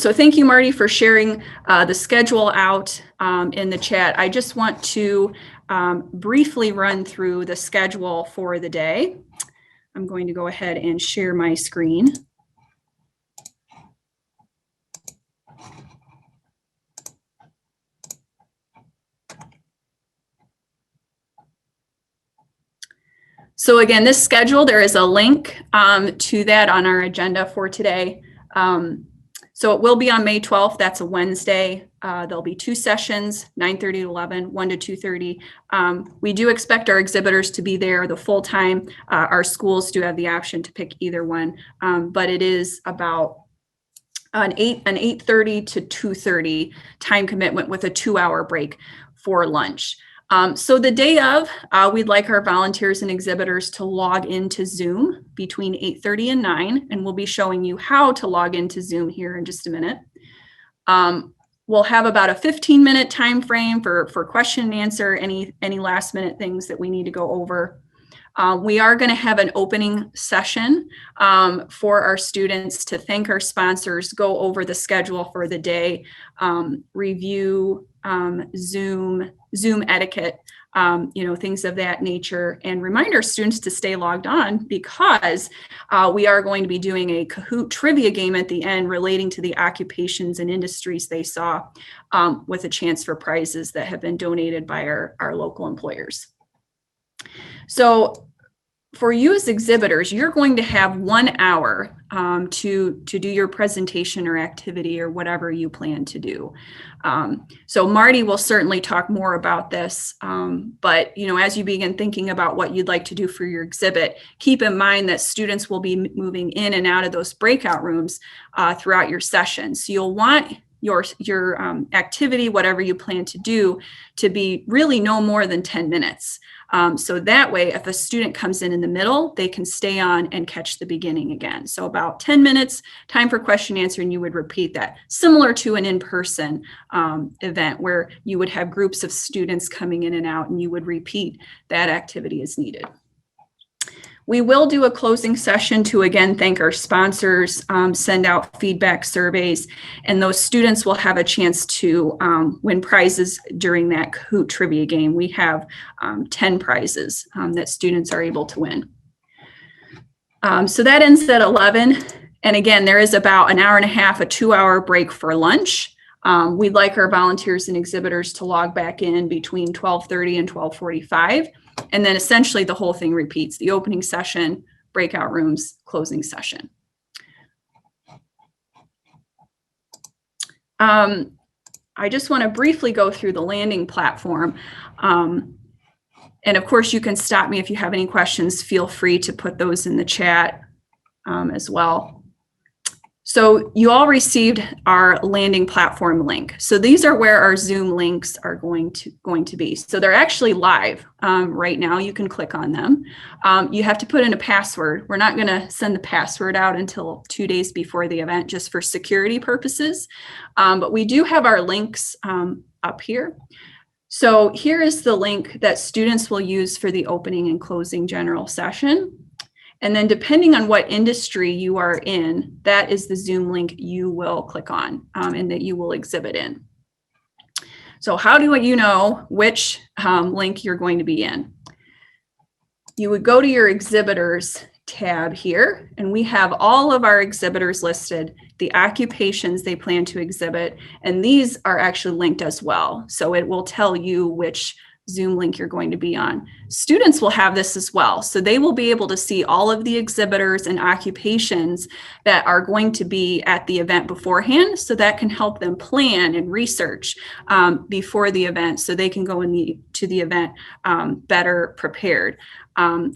So thank you, Marty, for sharing the schedule out in the chat. I just want to briefly run through the schedule for the day. I'm going to go ahead and share my screen. So again, this schedule, there is a link to that on our agenda for today. So it will be on May 12th. That's a Wednesday. There'll be 2 sessions, 9:30 to 11, 1 to 2:30. We do expect our exhibitors to be there the full time. Our schools do have the option to pick either one, but it is about an 8:30 to 2:30 time commitment with a 2-hour break for lunch. So the day of, we'd like our volunteers and exhibitors to log into Zoom between 8:30 and 9, and we'll be showing you how to log into Zoom here in just a minute. We'll have about a 15-minute time frame for question and answer, any last minute things that we need to go over. We are going to have an opening session for our students to thank our sponsors, go over the schedule for the day, review Zoom etiquette, things of that nature, and remind our students to stay logged on because we are going to be doing a Kahoot trivia game at the end relating to the occupations and industries they saw, with a chance for prizes that have been donated by our local employers. So for you as exhibitors, you're going to have 1 hour to do your presentation or activity or whatever you plan to do. So Marty will certainly talk more about this, but as you begin thinking about what you'd like to do for your exhibit, keep in mind that students will be moving in and out of those breakout rooms throughout your session. So you'll want your activity, whatever you plan to do, to be really no more than 10 minutes. So that way, if a student comes in the middle, they can stay on and catch the beginning again. So about 10 minutes, time for question and answer, and you would repeat that, similar to an in-person event where you would have groups of students coming in and out, and you would repeat that activity as needed. We will do a closing session to, again, thank our sponsors, send out feedback surveys, and those students will have a chance to win prizes during that Kahoot trivia game. We have 10 prizes that students are able to win. So that ends at 11. And again, there is about an hour and a half, a 2-hour break for lunch. We'd like our volunteers and exhibitors to log back in between 12:30 and 12:45. And then essentially the whole thing repeats: the opening session, breakout rooms, closing session. I just want to briefly go through the landing platform. And of course, you can stop me if you have any questions. Feel free to put those in the chat as well. So you all received our landing platform link. So these are where our Zoom links are going to be. So they're actually live right now. You can click on them. You have to put in a password. We're not going to send the password out until 2 days before the event, just for security purposes. But we do have our links up here. So here is the link that students will use for the opening and closing general session. And then depending on what industry you are in, that is the Zoom link you will click on and that you will exhibit in. So how do you know which link you're going to be in? You would go to your exhibitors tab here, and we have all of our exhibitors listed, the occupations they plan to exhibit, and these are actually linked as well. So it will tell you which Zoom link you're going to be on. Students will have this as well. So they will be able to see all of the exhibitors and occupations that are going to be at the event beforehand. So that can help them plan and research before the event, so they can go to the event better prepared.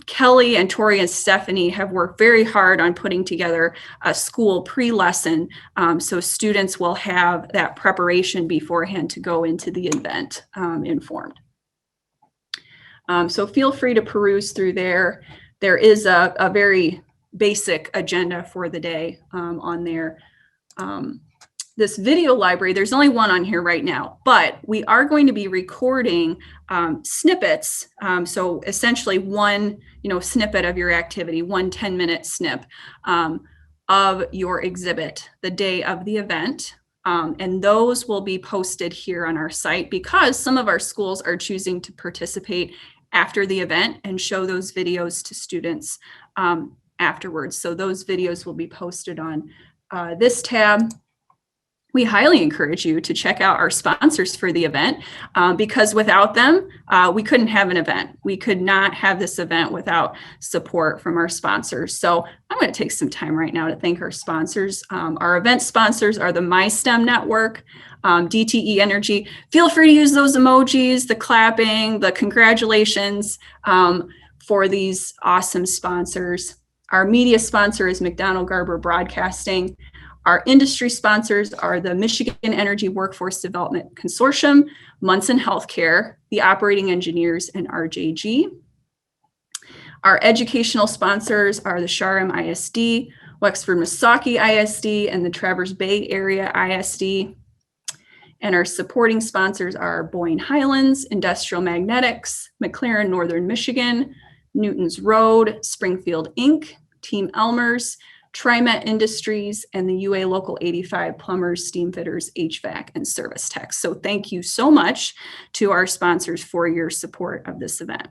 Kelly and Tori and Stephanie have worked very hard on putting together a school pre-lesson, so students will have that preparation beforehand to go into the event informed. So feel free to peruse through there. There is a very basic agenda for the day on there. This video library, there's only one on here right now, but we are going to be recording snippets. So essentially one snippet of your activity, 10-minute snip of your exhibit the day of the event. And those will be posted here on our site because some of our schools are choosing to participate after the event and show those videos to students afterwards. So those videos will be posted on this tab. We highly encourage you to check out our sponsors for the event because without them, we couldn't have an event. We could not have this event without support from our sponsors. So I'm going to take some time right now to thank our sponsors. Our event sponsors are the MySTEM Network, DTE Energy. Feel free to use those emojis, the clapping, the congratulations for these awesome sponsors. Our media sponsor is McDonnell Garber Broadcasting. Our industry sponsors are the Michigan Energy Workforce Development Consortium, Munson Healthcare, the Operating Engineers, and RJG. Our educational sponsors are the Shoreham ISD, Wexford Missaukee ISD, and the Traverse Bay Area ISD. And our supporting sponsors are Boyne Highlands, Industrial Magnetics, McLaren Northern Michigan, Newton's Road, Springfield Inc., Team Elmers, TriMet Industries, and the UA Local 85 Plumbers, Steam Fitters, HVAC, and Service Techs. So thank you so much to our sponsors for your support of this event.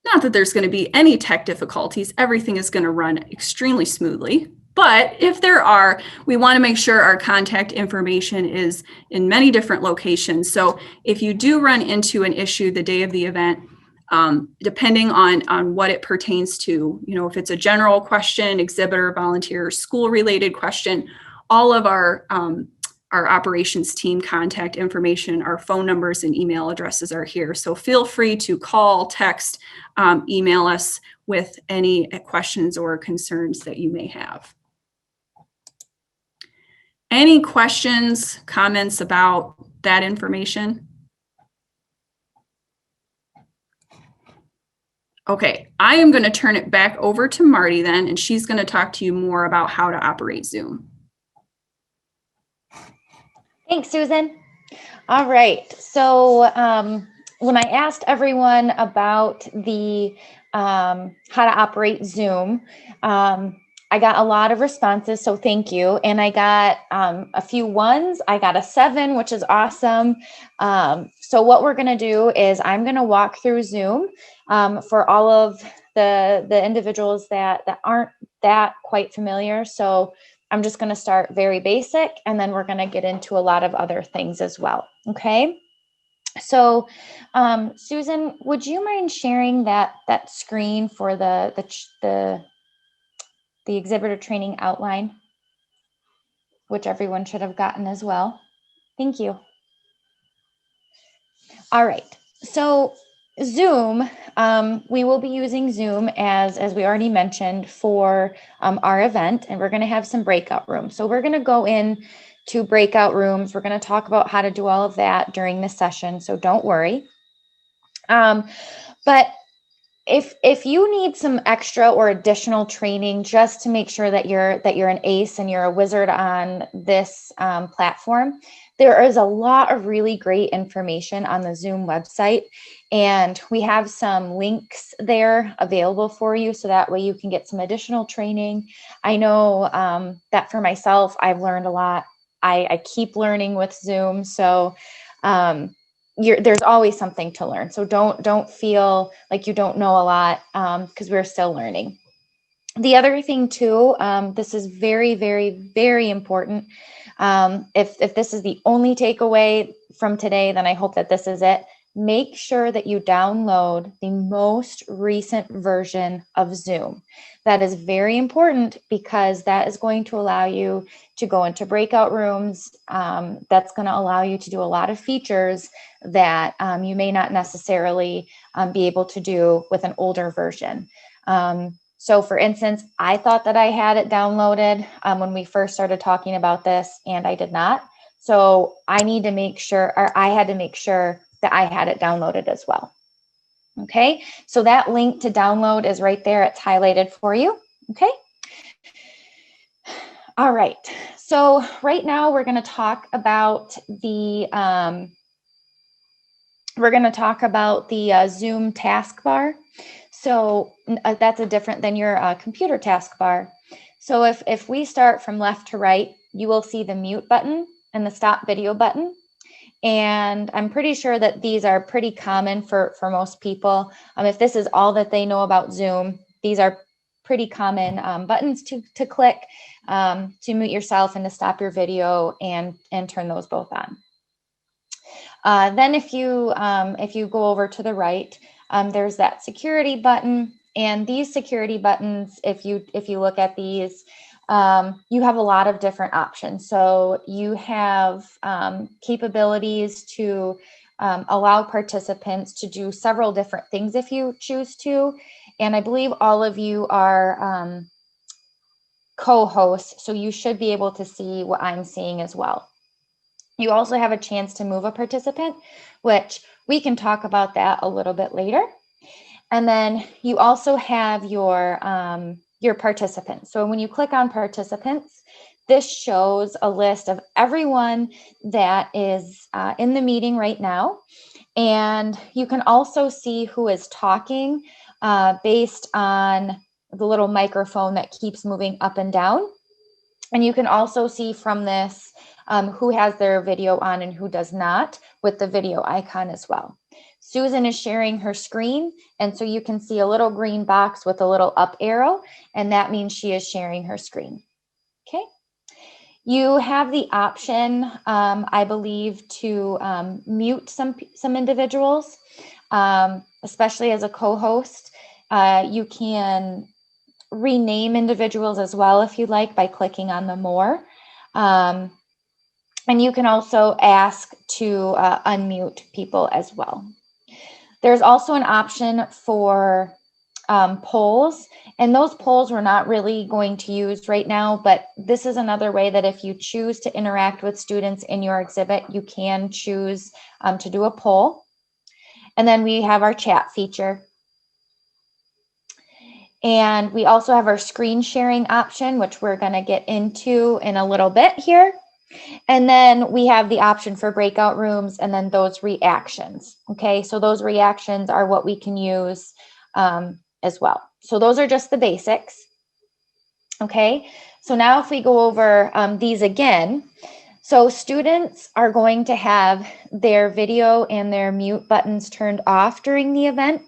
Not that there's going to be any tech difficulties. Everything is going to run extremely smoothly. But if there are, we want to make sure our contact information is in many different locations. So if you do run into an issue the day of the event, depending on what it pertains to, if it's a general question, exhibitor, volunteer, school-related question, all of our operations team contact information, our phone numbers and email addresses are here. So feel free to call, text, email us with any questions or concerns that you may have. Any questions, comments about that information? Okay, I am going to turn it back over to Marty then, and she's going to talk to you more about how to operate Zoom. Thanks, Susan. All right, so when I asked everyone about the how to operate Zoom, I got a lot of responses, so thank you. And I got a few ones. I got a 7, which is awesome. So what we're going to do is I'm going to walk through Zoom for all of the individuals that aren't that quite familiar. So I'm just going to start very basic, and then we're going to get into a lot of other things as well. Okay. So Susan, would you mind sharing that screen for the exhibitor training outline, which everyone should have gotten as well? Thank you. All right. So Zoom, we will be using Zoom as we already mentioned for our event, and we're going to have some breakout rooms. So we're going to go in to breakout rooms. We're going to talk about how to do all of that during this session, so don't worry. But if you need some extra or additional training just to make sure that you're an ace and you're a wizard on this platform, there is a lot of really great information on the Zoom website, and we have some links there available for you so that way you can get some additional training. I know that for myself, I've learned a lot. I keep learning with Zoom, so there's always something to learn. So don't feel like you don't know a lot because we're still learning. The other thing too, this is very, very, very important. If this is the only takeaway from today, then I hope that this is it. Make sure that you download the most recent version of Zoom. That is very important because that is going to allow you to go into breakout rooms. That's going to allow you to do a lot of features that you may not necessarily be able to do with an older version. So for instance, I thought that I had it downloaded when we first started talking about this, and I did not. So I had to make sure that I had it downloaded as well. Okay, so that link to download is right there. It's highlighted for you. Okay. All right. So right now we're going to talk about the Zoom taskbar. So that's different than your computer taskbar. So if we start from left to right, you will see the mute button and the stop video button. And I'm pretty sure that these are pretty common for most people. If this is all that they know about Zoom, these are pretty common buttons to click to mute yourself and to stop your video and turn those both on. Then if you go over to the right, there's that security button, and these security buttons, if you look at these, you have a lot of different options. So you have capabilities to allow participants to do several different things if you choose to. And I believe all of you are co-hosts, so you should be able to see what I'm seeing as well. You also have a chance to move a participant, which we can talk about that a little bit later. And then you also have your participants. So when you click on participants, this shows a list of everyone that is in the meeting right now. And you can also see who is talking based on the little microphone that keeps moving up and down. And you can also see from this who has their video on and who does not, with the video icon as well. Susan is sharing her screen, and so you can see a little green box with a little up arrow, and that means she is sharing her screen. Okay. You have the option, I believe, to mute some individuals, especially as a co-host. You can rename individuals as well if you'd like by clicking on the more. And you can also ask to unmute people as well. There's also an option for polls, and those polls we're not really going to use right now, but this is another way that if you choose to interact with students in your exhibit, you can choose to do a poll. And then we have our chat feature. And we also have our screen sharing option, which we're going to get into in a little bit here. And then we have the option for breakout rooms and then those reactions. Okay, so those reactions are what we can use as well. So those are just the basics. Okay, so now if we go over these again, so students are going to have their video and their mute buttons turned off during the event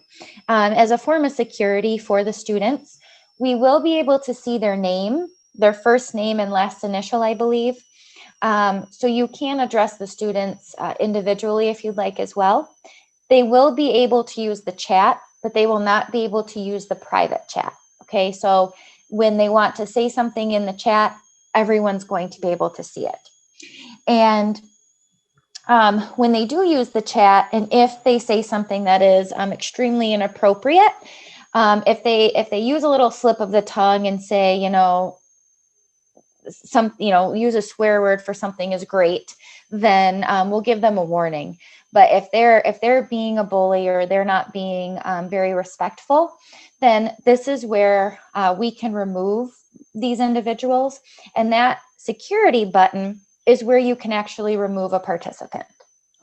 as a form of security for the students. We will be able to see their name, their first name and last initial, I believe. So you can address the students individually if you'd like as well. They will be able to use the chat, but they will not be able to use the private chat. Okay, so when they want to say something in the chat, everyone's going to be able to see it. And when they do use the chat, and if they say something that is extremely inappropriate, if they use a little slip of the tongue and say, use a swear word for something is great, then we'll give them a warning. But if they're being a bully or they're not being very respectful, then this is where we can remove these individuals. And that security button is where you can actually remove a participant.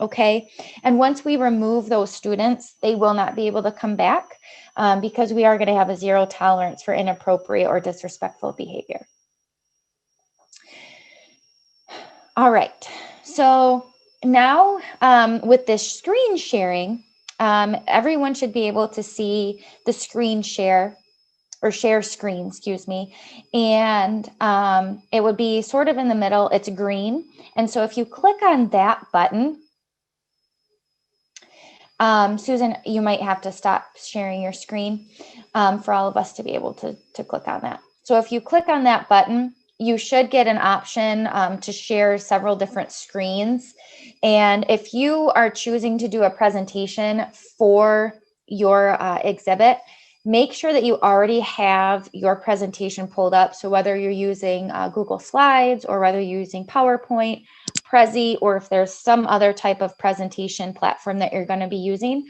Okay. And once we remove those students, they will not be able to come back because we are going to have a zero tolerance for inappropriate or disrespectful behavior. All right, so now with this screen sharing, everyone should be able to see the screen share or share screen, excuse me, and it would be sort of in the middle. It's green, and so if you click on that button, Susan, you might have to stop sharing your screen for all of us to be able to click on that. So if you click on that button, you should get an option to share several different screens. And if you are choosing to do a presentation for your exhibit, make sure that you already have your presentation pulled up. So whether you're using Google Slides or whether you're using PowerPoint, Prezi, or if there's some other type of presentation platform that you're going to be using,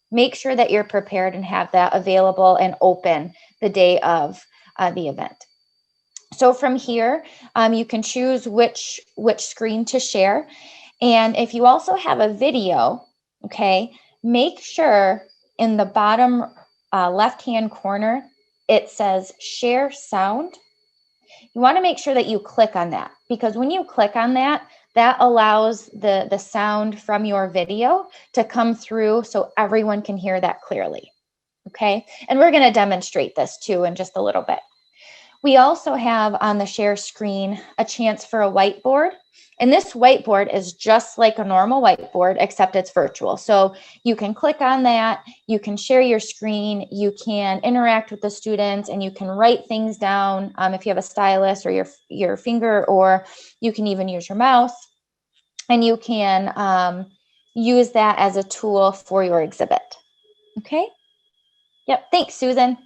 make sure that you're prepared and have that available and open the day of the event. So from here, you can choose which screen to share. And if you also have a video, okay, make sure in the bottom left-hand corner, it says share sound. You want to make sure that you click on that, because when you click on that, that allows the sound from your video to come through so everyone can hear that clearly. Okay, and we're going to demonstrate this too in just a little bit. We also have on the share screen a chance for a whiteboard. And this whiteboard is just like a normal whiteboard, except it's virtual. So you can click on that, you can share your screen, you can interact with the students, and you can write things down if you have a stylus or your finger, or you can even use your mouse. And you can use that as a tool for your exhibit. Okay? Yep, thanks, Susan.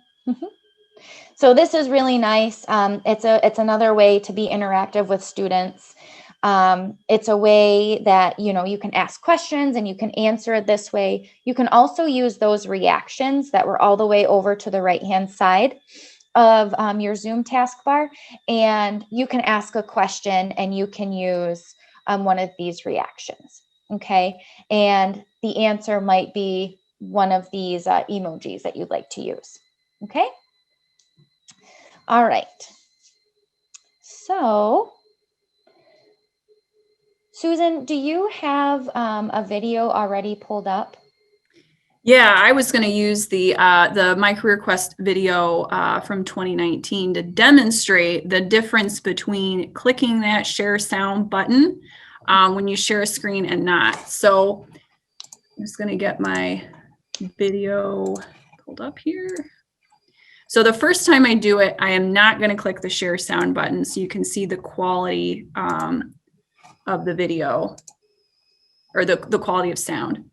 So this is really nice. It's another way to be interactive with students. It's a way that, you can ask questions and you can answer it this way. You can also use those reactions that were all the way over to the right-hand side of your Zoom taskbar, and you can ask a question and you can use one of these reactions, okay? And the answer might be one of these emojis that you'd like to use, okay? All right. So, Susan, do you have a video already pulled up? Yeah, I was going to use the My Career Quest video from 2019 to demonstrate the difference between clicking that share sound button when you share a screen and not. So I'm just going to get my video pulled up here. So the first time I do it, I am not going to click the share sound button so you can see the quality of the video, or the quality of sound.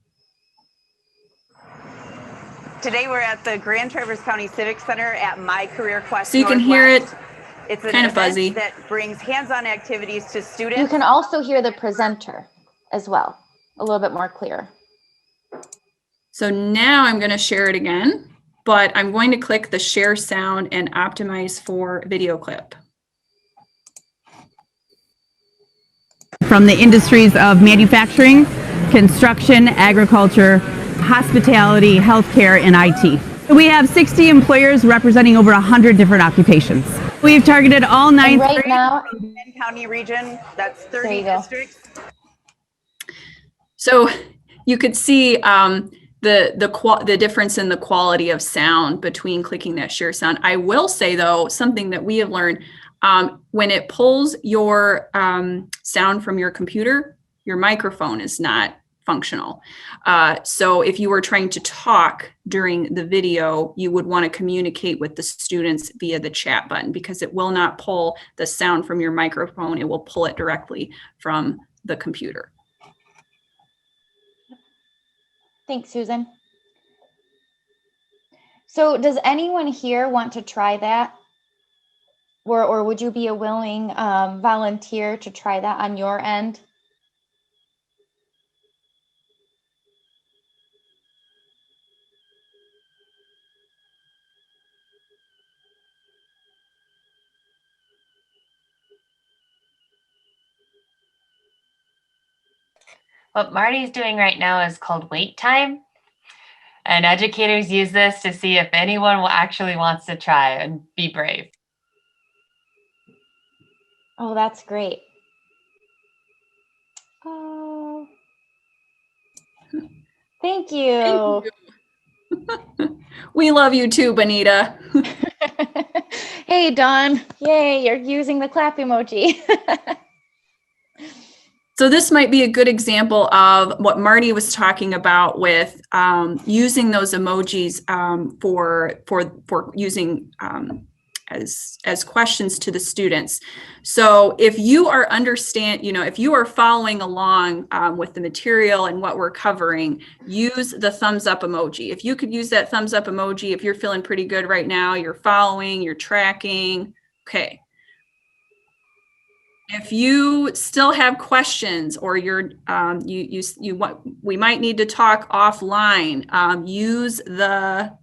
Today we're at the Grand Traverse County Civic Center at My Career Quest. So you can hear it. It's an kind of event fuzzy. that brings hands-on activities to students. You can also hear the presenter as well, a little bit more clear. So now I'm going to share it again, but I'm going to click the share sound and optimize for video clip. From the industries of manufacturing, construction, agriculture, hospitality, healthcare, and IT. We have 60 employers representing over 100 different occupations. We've targeted all 9 right now, county region, that's 30 There you go. districts. So you could see the difference in the quality of sound between clicking that share sound. I will say though, something that we have learned, when it pulls your sound from your computer, your microphone is not functional. So if you were trying to talk during the video, you would want to communicate with the students via the chat button, because it will not pull the sound from your microphone. It will pull it directly from the computer. thanks, Susan. So does anyone here want to try that? Or would you be a willing volunteer to try that on your end? What Marty's doing right now is called wait time. And educators use this to see if anyone actually wants to try and be brave. Oh, that's great. Oh, thank you. We love you too, Benita. Hey, Dawn. Yay, you're using the clap emoji. So this might be a good example of what Marty was talking about with using those emojis for using as questions to the students. So if you are if you are following along with the material and what we're covering, use the thumbs up emoji. If you could use that thumbs up emoji, if you're feeling pretty good right now, you're following, you're tracking, okay. If you still have questions, or we might need to talk offline, use the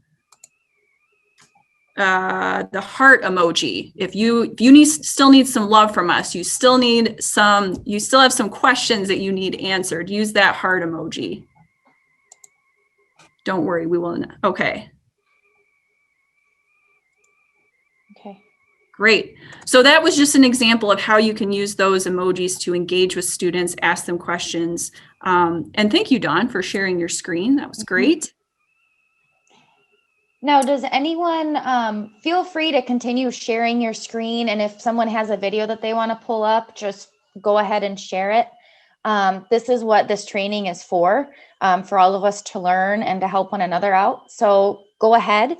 heart emoji. If you still need some love from us, you still have some questions that you need answered, use that heart emoji. Don't worry, we will. Okay. Okay. Great. So that was just an example of how you can use those emojis to engage with students, ask them questions. And thank you, Dawn, for sharing your screen. That was great. Now, does anyone feel free to continue sharing your screen? And if someone has a video that they want to pull up, just go ahead and share it. This is what this training is for all of us to learn and to help one another out. So go ahead,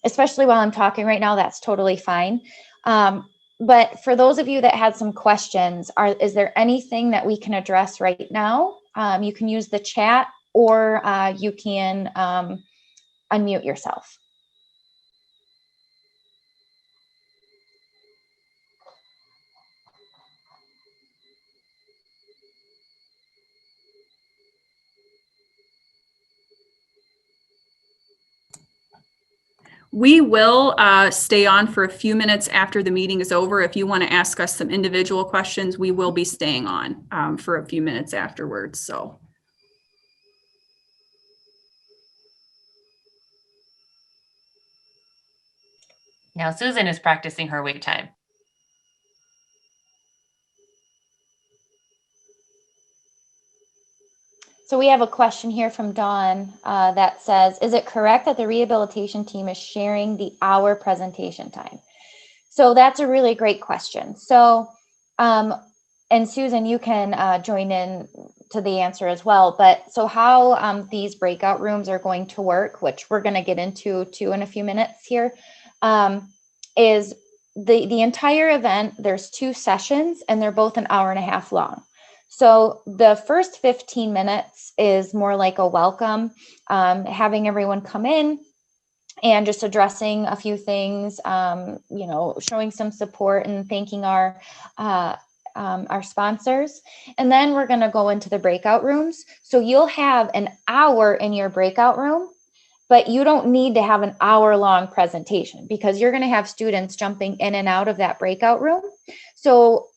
especially while I'm talking right now, that's totally fine. But for those of you that had some questions, is there anything that we can address right now? You can use the chat, or you can unmute yourself. We will stay on for a few minutes after the meeting is over. If you want to ask us some individual questions, we will be staying on for a few minutes afterwards. So. Now Susan is practicing her wait time. So we have a question here from Dawn that says, is it correct that the rehabilitation team is sharing the hour presentation time? So that's a really great question. So, and Susan, you can join in to the answer as well. But so how these breakout rooms are going to work, which we're going to get into too in a few minutes here, is the entire event. There's 2 sessions and they're both an hour and a half long. So the first 15 minutes is more like a welcome, having everyone come in and just addressing a few things, you know, showing some support and thanking our sponsors. And then we're going to go into the breakout rooms. So you'll have an hour in your breakout room, but you don't need to have an hour-long presentation because you're going to have students jumping in and out of that breakout room. So,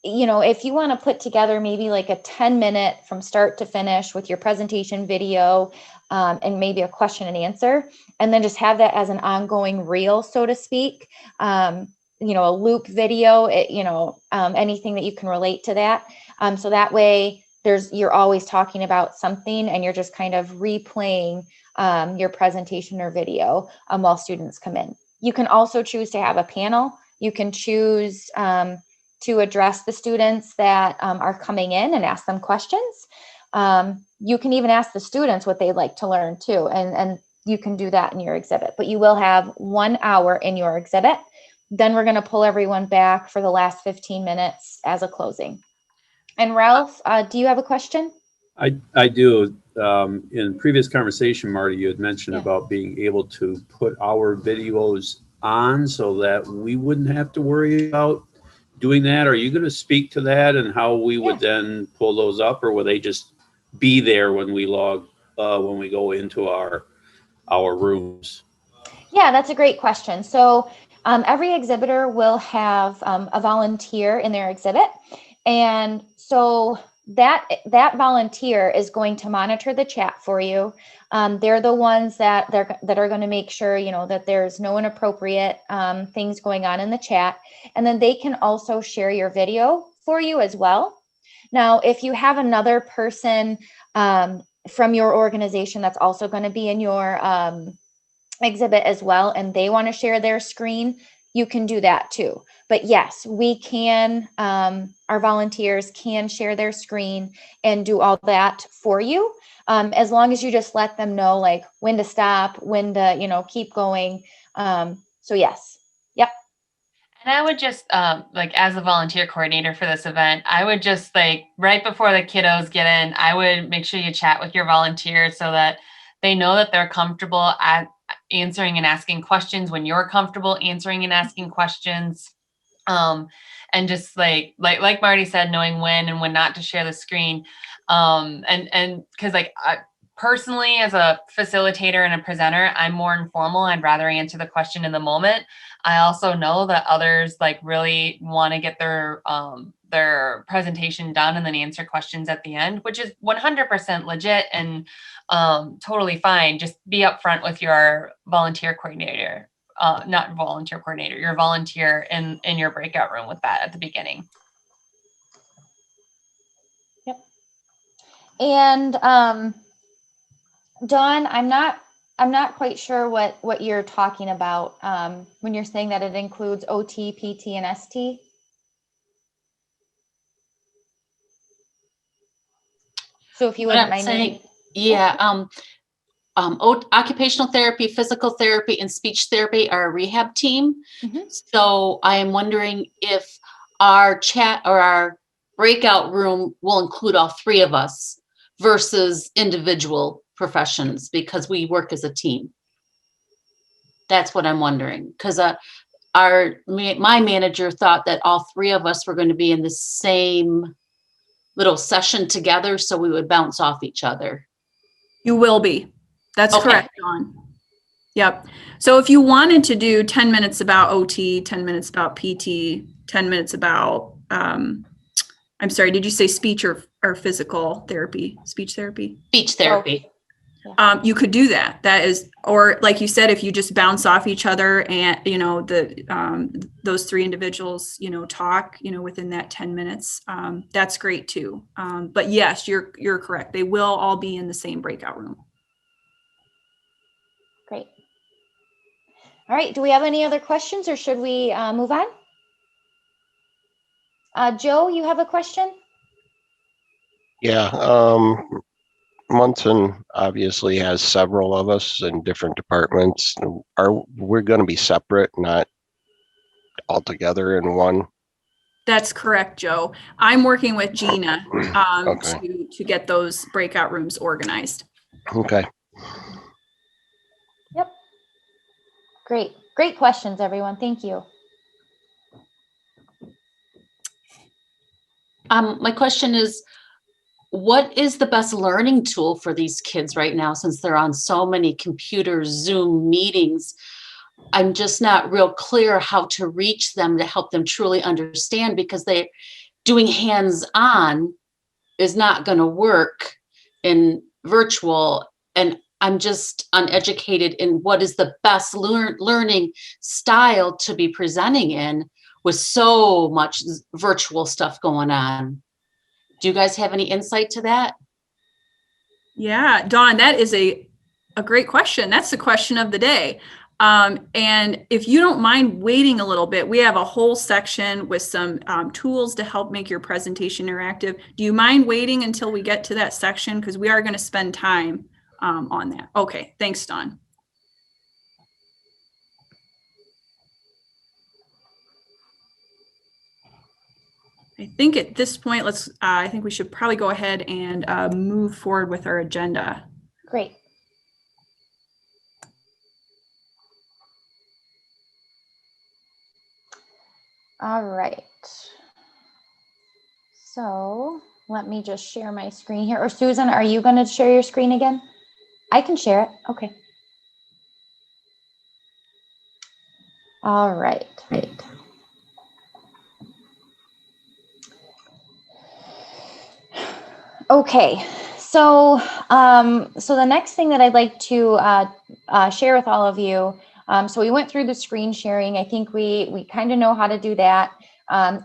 you know, if you want to put together maybe like a 10-minute from start to finish with your presentation video and maybe a question and answer, and then just have that as an ongoing reel, so to speak, you know, a loop video, anything that you can relate to that. So that way you're always talking about something and you're just kind of replaying your presentation or video while students come in. You can also choose to have a panel. You can choose to address the students that are coming in and ask them questions. You can even ask the students what they'd like to learn too. And you can do that in your exhibit, but you will have 1 hour in your exhibit. Then we're going to pull everyone back for the last 15 minutes as a closing. And Ralph, do you have a question? I do. In previous conversation, Marty, you had mentioned about being able to put our videos on so that we wouldn't have to worry about doing that. Are you going to speak to that and how we would then pull those up, or will they just be there when we when we go into our rooms? Yeah, that's a great question. So every exhibitor will have a volunteer in their exhibit. And so that volunteer is going to monitor the chat for you. They're the ones that are going to make sure, you know, that there's no inappropriate things going on in the chat. And then they can also share your video for you as well. Now, if you have another person from your organization that's also going to be in your exhibit as well, and they want to share their screen, you can do that too. But yes, we can, our volunteers can share their screen and do all that for you, as long as you just let them know like when to stop, when to, you know, keep going. So yes. Yep. And I would just, like, as a volunteer coordinator for this event, I would just, like, right before the kiddos get in, I would make sure you chat with your volunteers so that they know that they're comfortable at answering and asking questions when you're comfortable answering and asking questions. And just like Marty said, knowing when and when not to share the screen. And because personally, as a facilitator and a presenter, I'm more informal. I'd rather answer the question in the moment. I also know that others like really want to get their presentation done and then answer questions at the end, which is 100% legit and totally fine. Just be upfront with your volunteer coordinator not volunteer coordinator, your volunteer in your breakout room with that at the beginning. Yep. And Dawn, I'm not quite sure what you're talking about when you're saying that it includes OT, PT, and ST. So if you wouldn't mind saying, yeah, occupational therapy, physical therapy, and speech therapy are a rehab team. Mm-hmm. So I am wondering if our chat or our breakout room will include all three of us versus individual professions, because we work as a team. That's what I'm wondering, because my manager thought that all three of us were going to be in the same little session together, so we would bounce off each other. You will be. That's Okay. correct, Dawn. Yep. So if you wanted to do 10 minutes about OT, 10 minutes about PT, 10 minutes about, I'm sorry, did you say speech or physical therapy? Speech therapy? Speech therapy. You could do that. That is, or like you said, if you just bounce off each other and, those three individuals, talk, within that 10 minutes, that's great too. But yes, you're correct. They will all be in the same breakout room. Great. All right. Do we have any other questions, or should we move on? Joe, you have a question? Yeah. Munson obviously has several of us in different departments. We're going to be separate, not all together in one? That's correct, Joe. I'm working with Gina Okay. to get those breakout rooms organized. Okay. Yep. Great questions, everyone. Thank you. My question is, what is the best learning tool for these kids right now, since they're on so many computer Zoom meetings? I'm just not real clear how to reach them to help them truly understand, because they're doing hands-on is not going to work in virtual. And I'm just uneducated in what is the best learning style to be presenting in with so much virtual stuff going on. Do you guys have any insight to that? Yeah, Dawn, that is a great question. That's the question of the day. And if you don't mind waiting a little bit, we have a whole section with some tools to help make your presentation interactive. Do you mind waiting until we get to that section? Because we are going to spend time on that. Okay, thanks, Dawn. I think at this point, I think we should probably go ahead and move forward with our agenda. Great. All right. So let me just share my screen here. Or Susan, are you going to share your screen again? I can share it. Okay. All right. Okay. So, so the next thing that I'd like to share with all of you. So we went through the screen sharing. I think we kind of know how to do that.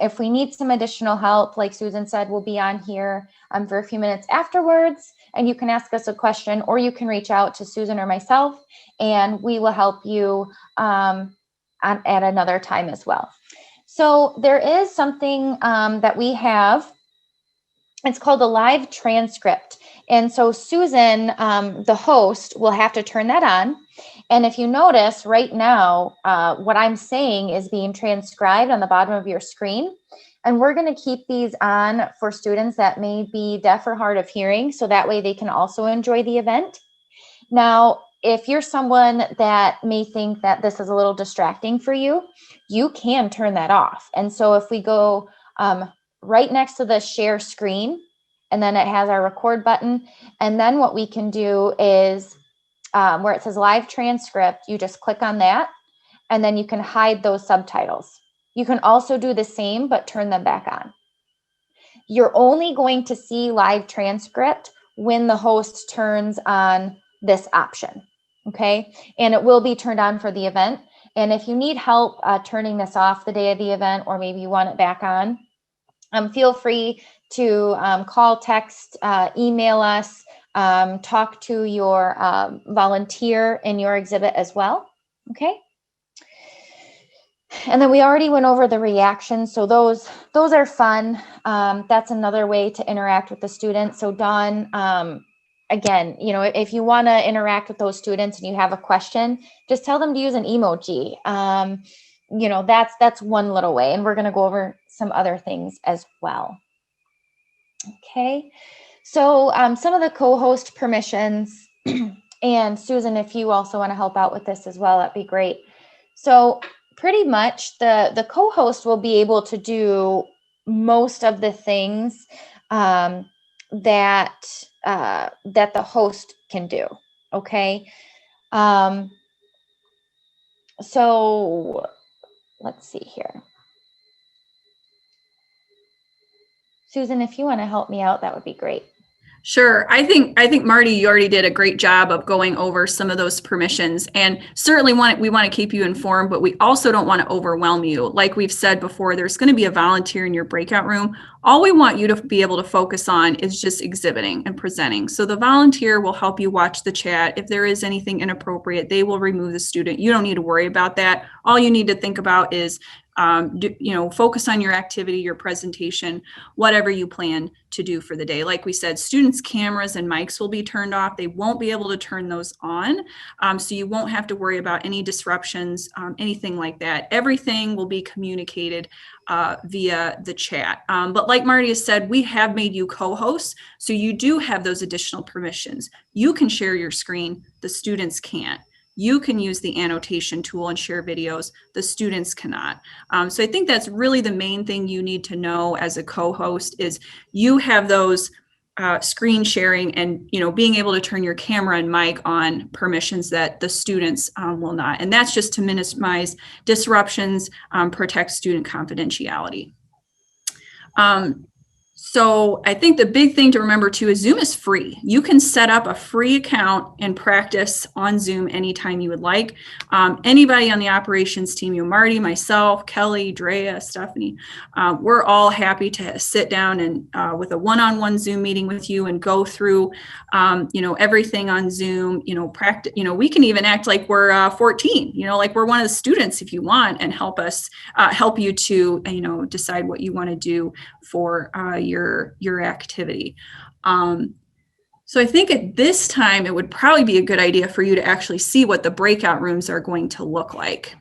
If we need some additional help, like Susan said, we'll be on here for a few minutes afterwards, and you can ask us a question, or you can reach out to Susan or myself, and we will help you at another time as well. So there is something that we have. It's called a live transcript. And so Susan, the host, will have to turn that on. And if you notice right now, what I'm saying is being transcribed on the bottom of your screen. And we're going to keep these on for students that may be deaf or hard of hearing, so that way they can also enjoy the event. Now, if you're someone that may think that this is a little distracting for you, you can turn that off. And so if we go right next to the share screen, and then it has our record button. And then what we can do is where it says live transcript, you just click on that, and then you can hide those subtitles. You can also do the same, but turn them back on. You're only going to see live transcript when the host turns on this option, okay? And it will be turned on for the event. And if you need help turning this off the day of the event, or maybe you want it back on, feel free to call, text, email us, talk to your volunteer in your exhibit as well. Okay. And then we already went over the reactions. So those are fun. That's another way to interact with the students. So Dawn, again, you know, if you want to interact with those students and you have a question, just tell them to use an emoji. You know, that's one little way. And we're going to go over some other things as well. Okay. So some of the co-host permissions, and Susan, if you also want to help out with this as well, that'd be great. So pretty much the co-host will be able to do most of the things that the host can do. Okay. So let's see here. Susan, if you want to help me out, that would be great. Sure. I think Marty, you already did a great job of going over some of those permissions, and certainly we want to keep you informed, but we also don't want to overwhelm you. Like we've said before, there's going to be a volunteer in your breakout room. All we want you to be able to focus on is just exhibiting and presenting. So the volunteer will help you watch the chat. If there is anything inappropriate, they will remove the student. You don't need to worry about that. All you need to think about is focus on your activity, your presentation, whatever you plan to do for the day. Like we said, students' cameras and mics will be turned off. They won't be able to turn those on. So you won't have to worry about any disruptions, anything like that. Everything will be communicated via the chat. But like Marty has said, we have made you co-hosts, so you do have those additional permissions. You can share your screen, the students can't. You can use the annotation tool and share videos. The students cannot. So I think that's really the main thing you need to know as a co-host is you have those screen sharing and being able to turn your camera and mic on permissions that the students will not. And that's just to minimize disruptions, protect student confidentiality. So I think the big thing to remember too is Zoom is free. You can set up a free account and practice on Zoom anytime you would like. Anybody on the operations team, Marty, myself, Kelly, Drea, Stephanie, we're all happy to sit down and with a one-on-one Zoom meeting with you and go through, everything on Zoom, practice, we can even act like we're 14, like we're one of the students if you want, and help you to, decide what you want to do for your activity. So I think at this time, it would probably be a good idea for you to actually see what the breakout rooms are going to look like.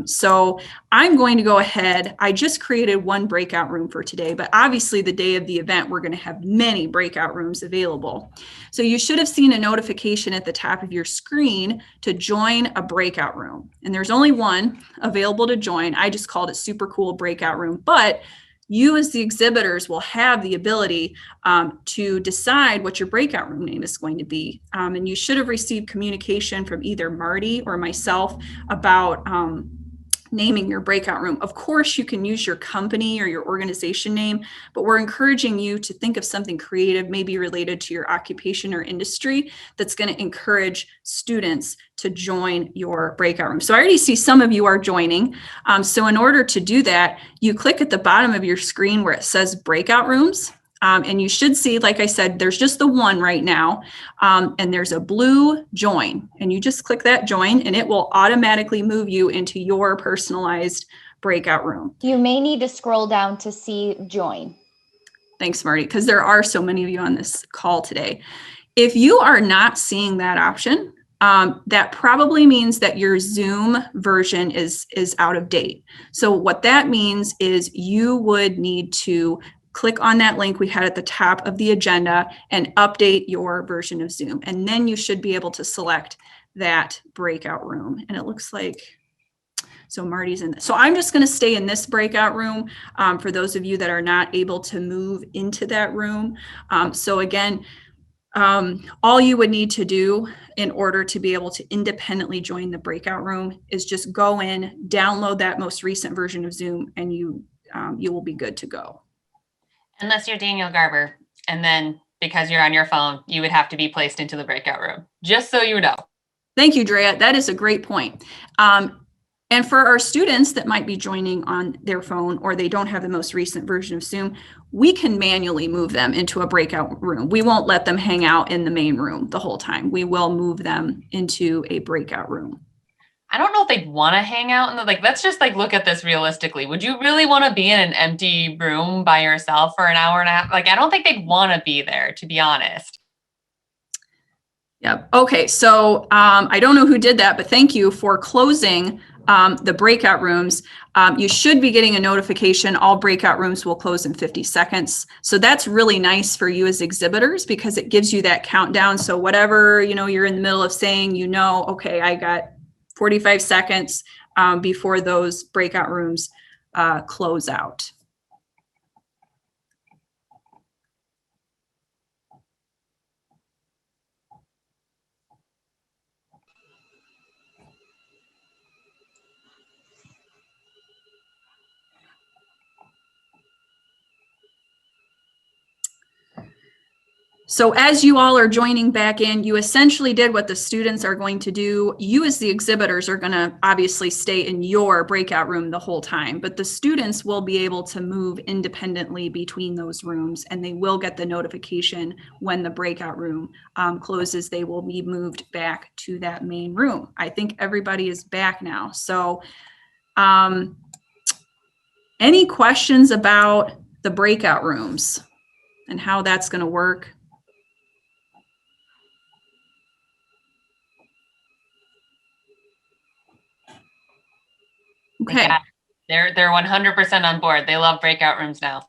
So I'm going to go ahead. I just created one breakout room for today, but obviously the day of the event, we're going to have many breakout rooms available. So you should have seen a notification at the top of your screen to join a breakout room. And there's only one available to join. I just called it Super Cool Breakout Room, but you as the exhibitors will have the ability to decide what your breakout room name is going to be. And you should have received communication from either Marty or myself about naming your breakout room. Of course, you can use your company or your organization name, but we're encouraging you to think of something creative, maybe related to your occupation or industry, that's going to encourage students to join your breakout room. So I already see some of you are joining. So in order to do that, you click at the bottom of your screen where it says breakout rooms. And you should see, like I said, there's just the one right now, and there's a blue join, and you just click that join and it will automatically move you into your personalized breakout room. You may need to scroll down to see join. Thanks, Marty, because there are so many of you on this call today. If you are not seeing that option, that probably means that your Zoom version is out of date. So what that means is you would need to click on that link we had at the top of the agenda and update your version of Zoom. And then you should be able to select that breakout room. And it looks like, so Marty's in this. So I'm just going to stay in this breakout room for those of you that are not able to move into that room. So again, all you would need to do in order to be able to independently join the breakout room is just go in, download that most recent version of Zoom, and you will be good to go. Unless you're Daniel Garber, and then because you're on your phone, you would have to be placed into the breakout room, just so you know. Thank you, Drea. That is a great point. And for our students that might be joining on their phone or they don't have the most recent version of Zoom, we can manually move them into a breakout room. We won't let them hang out in the main room the whole time. We will move them into a breakout room. I don't know if they'd want to hang out in the, like, let's just like look at this realistically. Would you really want to be in an empty room by yourself for an hour and a half? Like, I don't think they'd want to be there, to be honest. Yep. Okay. So I don't know who did that, but thank you for closing the breakout rooms. You should be getting a notification. All breakout rooms will close in 50 seconds. So that's really nice for you as exhibitors because it gives you that countdown. So whatever, you're in the middle of saying, okay, I got 45 seconds before those breakout rooms close out. So as you all are joining back in, you essentially did what the students are going to do. You as the exhibitors are going to obviously stay in your breakout room the whole time, but the students will be able to move independently between those rooms and they will get the notification when the breakout room closes. They will be moved back to that main room. I think everybody is back now. So any questions about the breakout rooms and how that's going to work? Okay. Yeah, they're 100% on board. They love breakout rooms now.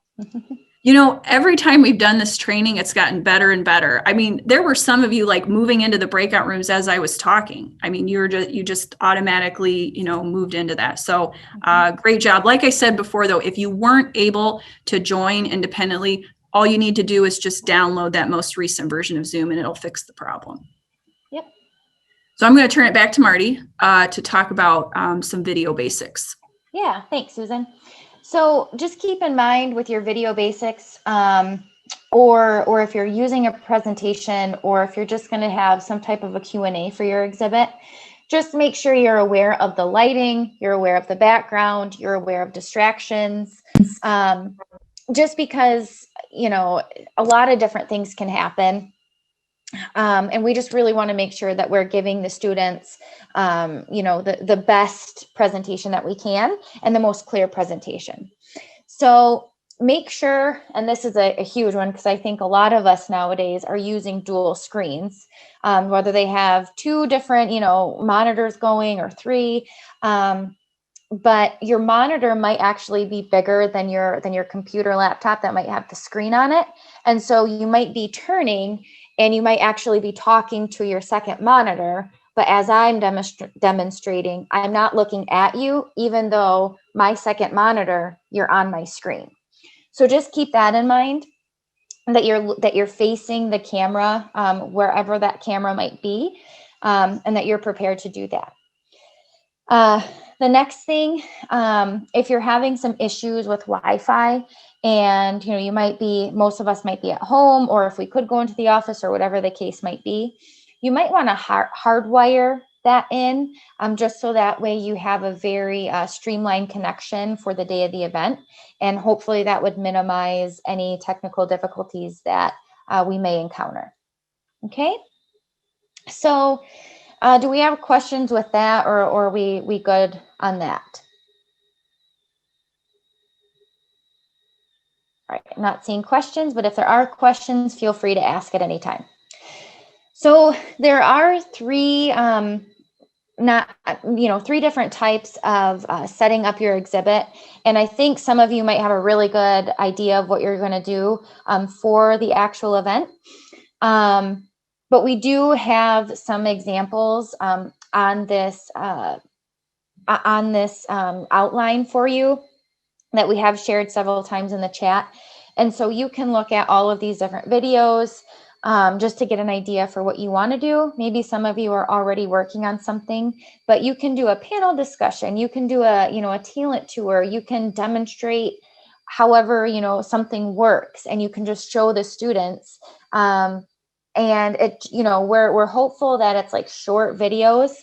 Every time we've done this training, it's gotten better and better. I mean, there were some of you like moving into the breakout rooms as I was talking. I mean, you just automatically, moved into that. So great job. Like I said before, though, if you weren't able to join independently, all you need to do is just download that most recent version of Zoom and it'll fix the problem. Yep. So I'm going to turn it back to Marty to talk about some video basics. Yeah, thanks, Susan. So just keep in mind with your video basics, or if you're using a presentation, or if you're just going to have some type of a Q&A for your exhibit, just make sure you're aware of the lighting, you're aware of the background, you're aware of distractions, just because, a lot of different things can happen. And we just really want to make sure that we're giving the students, the best presentation that we can and the most clear presentation. So make sure, and this is a huge one, because I think a lot of us nowadays are using dual screens, whether they have two different, monitors going or three, but your monitor might actually be bigger than your computer laptop that might have the screen on it. And so you might be turning and you might actually be talking to your second monitor, but as I'm demonstrating, I'm not looking at you, even though my second monitor, you're on my screen. So just keep that in mind, that you're facing the camera, wherever that camera might be, and that you're prepared to do that. The next thing, if you're having some issues with Wi-Fi, and most of us might be at home, or if we could go into the office or whatever the case might be, you might want to hardwire that in, just so that way you have a very streamlined connection for the day of the event. And hopefully that would minimize any technical difficulties that we may encounter. Okay, so do we have questions with that, or are we good on that? All right, I'm not seeing questions, but if there are questions, feel free to ask at any time. So there are three different types of setting up your exhibit. And I think some of you might have a really good idea of what you're going to do for the actual event. But we do have some examples on this outline for you that we have shared several times in the chat. And so you can look at all of these different videos just to get an idea for what you want to do. Maybe some of you are already working on something, but you can do a panel discussion. You can do a talent tour. You can demonstrate however, something works, and you can just show the students. And we're hopeful that it's like short videos.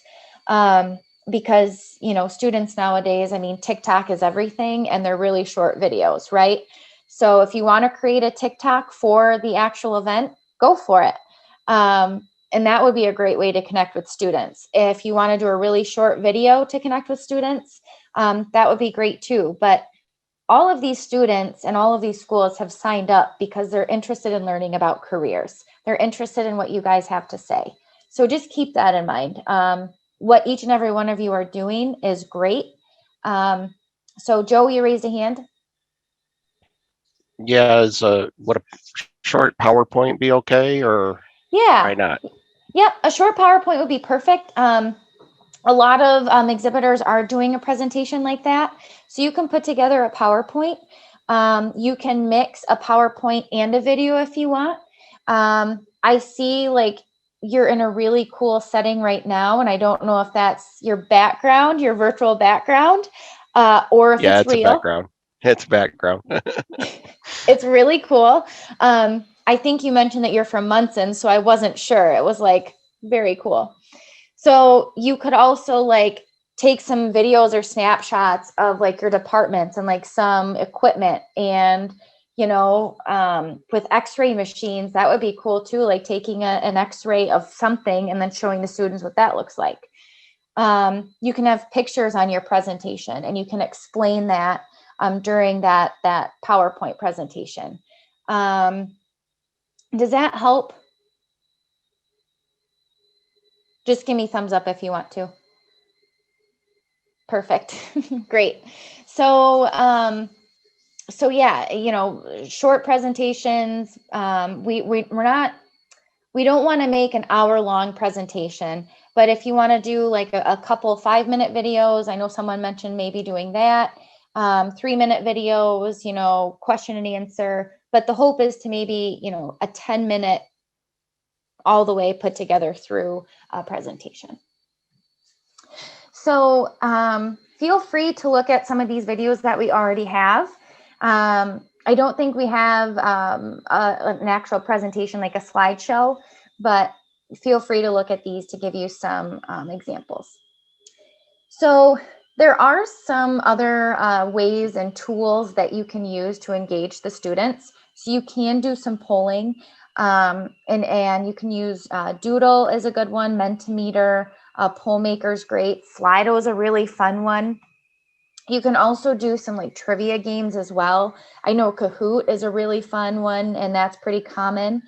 because, you know, students nowadays, I mean, TikTok is everything and they're really short videos, right? So if you want to create a TikTok for the actual event, go for it. And that would be a great way to connect with students. If you want to do a really short video to connect with students, that would be great too. But all of these students and all of these schools have signed up because they're interested in learning about careers. They're interested in what you guys have to say. So just keep that in mind. What each and every one of you are doing is great. So Joe, you raised a hand. Yeah, would a short PowerPoint be okay, or Yeah. why not? Yep, a short PowerPoint would be perfect. A lot of exhibitors are doing a presentation like that. So you can put together a PowerPoint. You can mix a PowerPoint and a video if you want. I see like you're in a really cool setting right now, and I don't know if that's your background, your virtual background, or if Yeah, it's it's a real. background. It's background. It's really cool. I think you mentioned that you're from Munson, so I wasn't sure. It was like very cool. So you could also like take some videos or snapshots of like your departments and like some equipment, and, you know, with x-ray machines, that would be cool too. Like taking an x-ray of something and then showing the students what that looks like. You can have pictures on your presentation and you can explain that during that PowerPoint presentation. Does that help? Just give me thumbs up if you want to. Perfect. Great. So, so yeah, you know, short presentations. We don't want to make an hour-long presentation, but if you want to do like a couple 5-minute videos, I know someone mentioned maybe doing that. 3-minute videos, you know, question and answer. But the hope is to maybe, you know, a 10-minute all the way put together through a presentation. So feel free to look at some of these videos that we already have. I don't think we have an actual presentation like a slideshow, but feel free to look at these to give you some examples. So there are some other ways and tools that you can use to engage the students. So you can do some polling, and you can use Doodle is a good one, Mentimeter, Pollmaker's great, Slido is a really fun one. You can also do some like trivia games as well. I know Kahoot is a really fun one, and that's pretty common.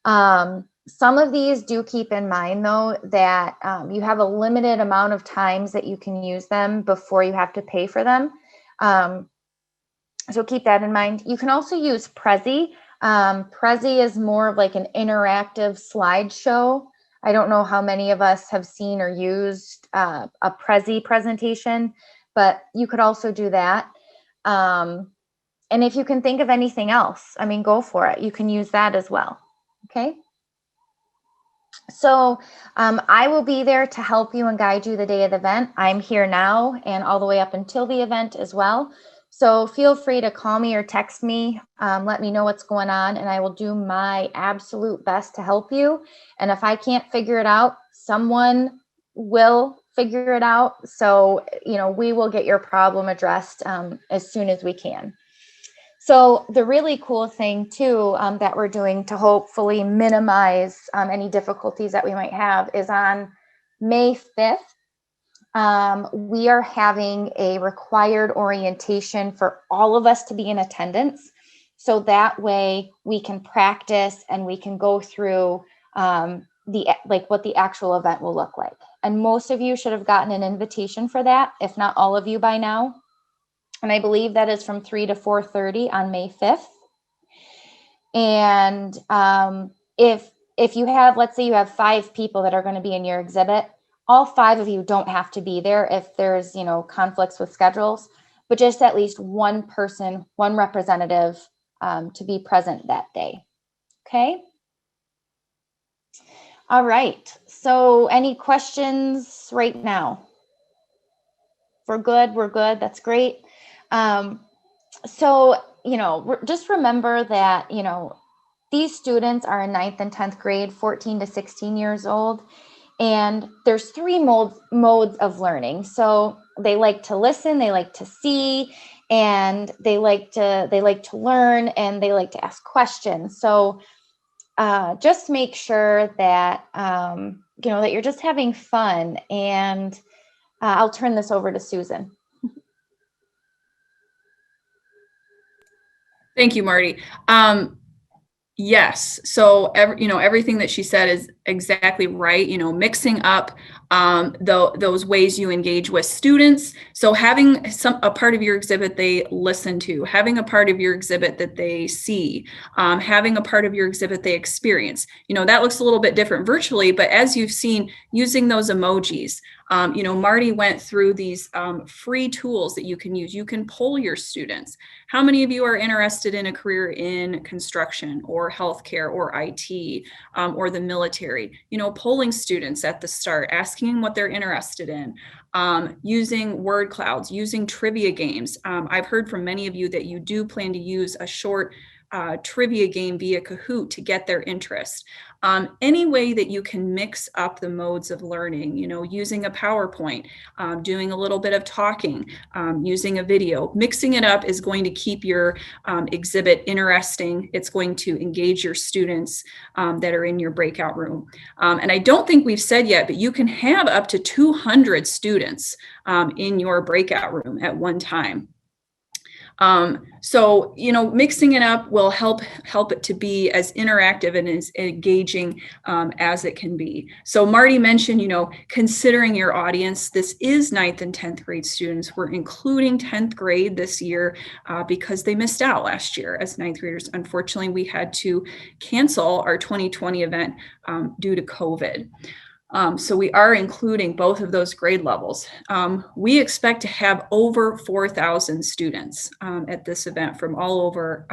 Some of these do keep in mind though that you have a limited amount of times that you can use them before you have to pay for them. So keep that in mind. You can also use Prezi. Prezi is more of like an interactive slideshow. I don't know how many of us have seen or used a Prezi presentation, but you could also do that. And if you can think of anything else, I mean, go for it. You can use that as well. Okay. So I will be there to help you and guide you the day of the event. I'm here now and all the way up until the event as well. So feel free to call me or text me, let me know what's going on, and I will do my absolute best to help you. And if I can't figure it out, someone will figure it out. So, you know, we will get your problem addressed as soon as we can. So the really cool thing too that we're doing to hopefully minimize any difficulties that we might have is on May 5th. We are having a required orientation for all of us to be in attendance. So that way we can practice and we can go through what the actual event will look like. And most of you should have gotten an invitation for that, if not all of you by now. And I believe that is from 3 to 4:30 on May 5th. And if you have, let's say you have 5 people that are going to be in your exhibit, all 5 of you don't have to be there if there's, you know, conflicts with schedules, but just at least one person, one representative to be present that day. Okay. All right. So any questions right now? We're good. We're good. That's great. So, you know, just remember that, you know, these students are in 9th and 10th grade, 14 to 16 years old. And there's three modes of learning. So they like to listen, they like to see, and they like to learn, and they like to ask questions. So just make sure that that you're just having fun. And I'll turn this over to Susan. Thank you, Marty. Yes. So, everything that she said is exactly right. Mixing up those ways you engage with students. So having a part of your exhibit they listen to, having a part of your exhibit that they see, having a part of your exhibit they experience. That looks a little bit different virtually, but as you've seen, using those emojis, Marty went through these free tools that you can use. You can poll your students. How many of you are interested in a career in construction or healthcare or IT or the military? Polling students at the start, asking what they're interested in, using word clouds, using trivia games. I've heard from many of you that you do plan to use a short trivia game via Kahoot to get their interest. Any way that you can mix up the modes of learning, using a PowerPoint, doing a little bit of talking, using a video, mixing it up is going to keep your exhibit interesting. It's going to engage your students that are in your breakout room. And I don't think we've said yet, but you can have up to 200 students in your breakout room at one time. So, mixing it up will help it to be as interactive and as engaging as it can be. So Marty mentioned, considering your audience. This is 9th and 10th grade students. We're including 10th grade this year because they missed out last year as 9th graders. Unfortunately, we had to cancel our 2020 event due to COVID. So we are including both of those grade levels. We expect to have over 4,000 students at this event from all over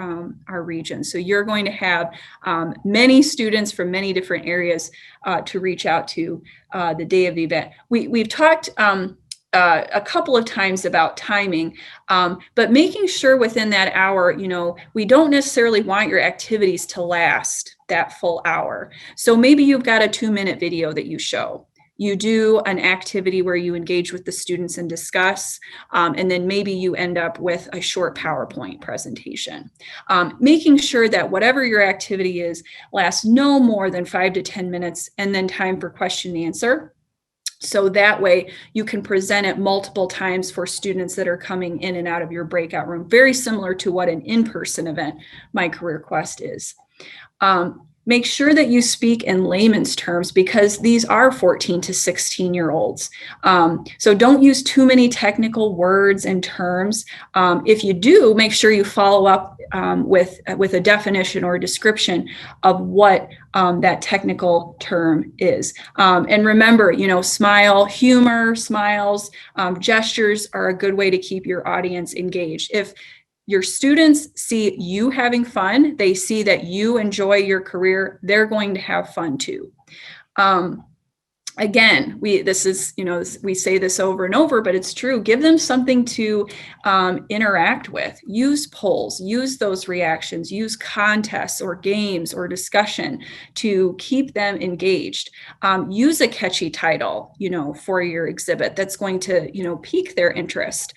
our region. So you're going to have many students from many different areas to reach out to the day of the event. We've talked a couple of times about timing, but making sure within that hour, we don't necessarily want your activities to last that full hour. So maybe you've got a 2-minute video that you show. You do an activity where you engage with the students and discuss, and then maybe you end up with a short PowerPoint presentation. Making sure that whatever your activity is lasts no more than 5 to 10 minutes, and then time for question and answer. So that way you can present it multiple times for students that are coming in and out of your breakout room, very similar to what an in-person event, My Career Quest is. Make sure that you speak in layman's terms because these are 14 to 16-year-olds. So don't use too many technical words and terms. If you do, make sure you follow up with a definition or a description of what that technical term is. And remember, smile, humor, smiles, gestures are a good way to keep your audience engaged. If your students see you having fun, they see that you enjoy your career, they're going to have fun too. Again, we say this over and over, but it's true. Give them something to interact with. Use polls, use those reactions, use contests or games or discussion to keep them engaged. Use a catchy title, for your exhibit that's going to, pique their interest.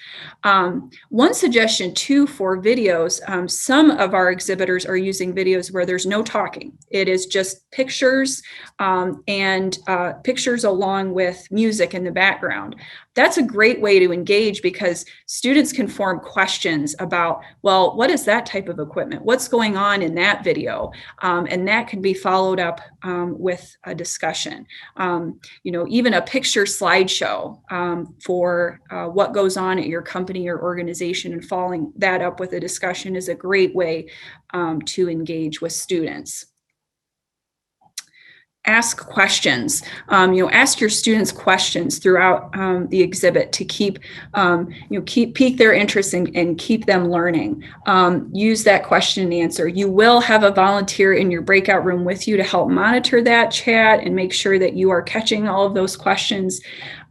One suggestion too for videos, some of our exhibitors are using videos where there's no talking. It is just pictures and pictures along with music in the background. That's a great way to engage because students can form questions about, well, what is that type of equipment? What's going on in that video? And that can be followed up with a discussion. Even a picture slideshow for what goes on at your company or organization, and following that up with a discussion is a great way to engage with students. Ask questions. Ask your students questions throughout the exhibit to pique their interest and keep them learning. Use that question and answer. You will have a volunteer in your breakout room with you to help monitor that chat and make sure that you are catching all of those questions.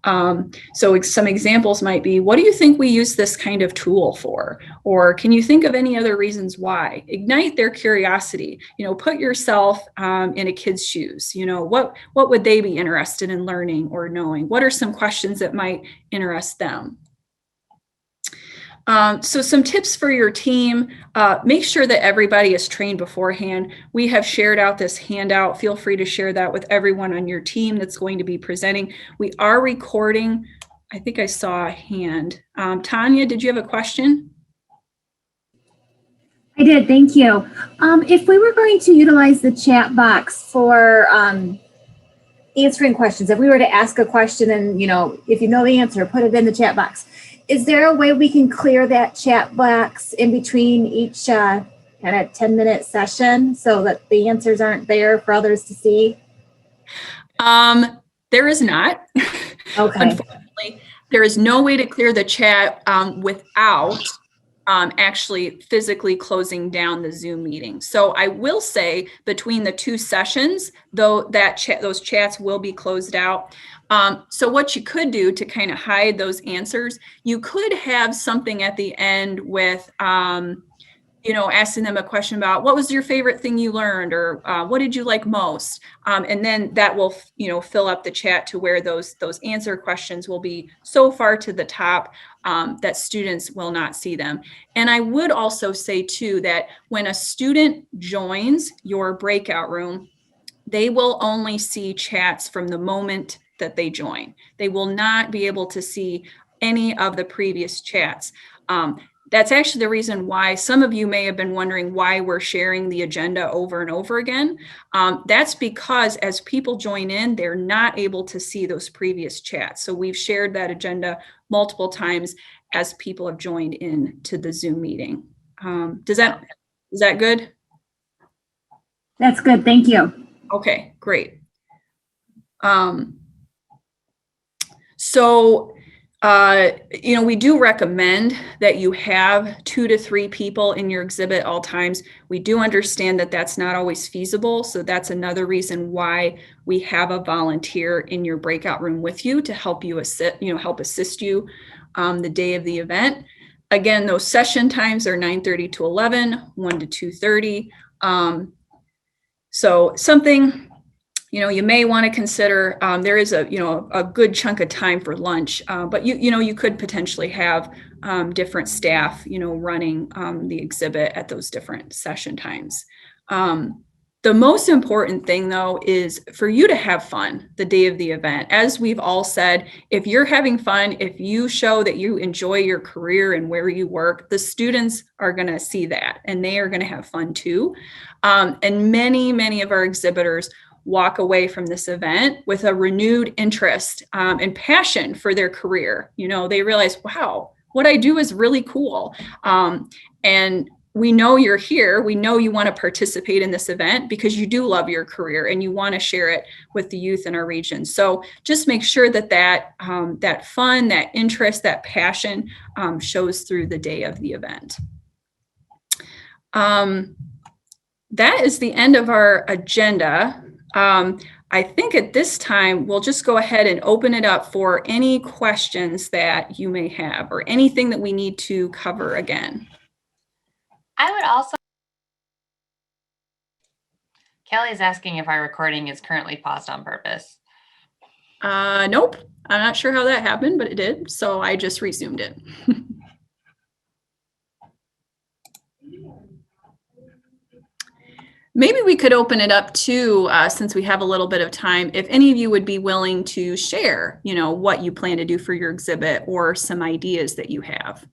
So some examples might be, what do you think we use this kind of tool for? Or can you think of any other reasons why? Ignite their curiosity. Put yourself in a kid's shoes. What would they be interested in learning or knowing? What are some questions that might interest them? So some tips for your team, make sure that everybody is trained beforehand. We have shared out this handout. Feel free to share that with everyone on your team that's going to be presenting. We are recording. I think I saw a hand. Tanya, did you have a question? I did, thank you. If we were going to utilize the chat box for answering questions, if we were to ask a question and, if you know the answer, put it in the chat box. Is there a way we can clear that chat box in between each kind of 10-minute session so that the answers aren't there for others to see? There is not. Okay. Unfortunately, there is no way to clear the chat without actually physically closing down the Zoom meeting. So I will say between the two sessions, though, those chats will be closed out. So what you could do to kind of hide those answers, you could have something at the end with, asking them a question about what was your favorite thing you learned, or what did you like most? And then that will, fill up the chat to where those answer questions will be so far to the top that students will not see them. And I would also say too, that when a student joins your breakout room, they will only see chats from the moment that they join. They will not be able to see any of the previous chats. That's actually the reason why some of you may have been wondering why we're sharing the agenda over and over again. That's because as people join in, they're not able to see those previous chats. So we've shared that agenda multiple times as people have joined in to the Zoom meeting. Is that good? That's good, thank you. Okay, great. So we do recommend that you have 2 to 3 people in your exhibit at all times. We do understand that that's not always feasible. So that's another reason why we have a volunteer in your breakout room with you to help you assist you the day of the event. Again, those session times are 9:30 to 11, 1 to 2:30. So something you may want to consider, there is a good chunk of time for lunch, but you could potentially have different staff, running the exhibit at those different session times. The most important thing though is for you to have fun the day of the event. As we've all said, if you're having fun, if you show that you enjoy your career and where you work, the students are going to see that and they are going to have fun too. And many of our exhibitors walk away from this event with a renewed interest and passion for their career. They realize, wow, what I do is really cool. And we know you're here. We know you want to participate in this event because you do love your career and you want to share it with the youth in our region. So just make sure that fun, that interest, that passion shows through the day of the event. That is the end of our agenda. I think at this time, we'll just go ahead and open it up for any questions that you may have or anything that we need to cover again. I would also. Kelly is asking if our recording is currently paused on purpose. Nope. I'm not sure how that happened, but it did. So I just resumed it. Maybe we could open it up to, since we have a little bit of time, if any of you would be willing to share, what you plan to do for your exhibit or some ideas that you have.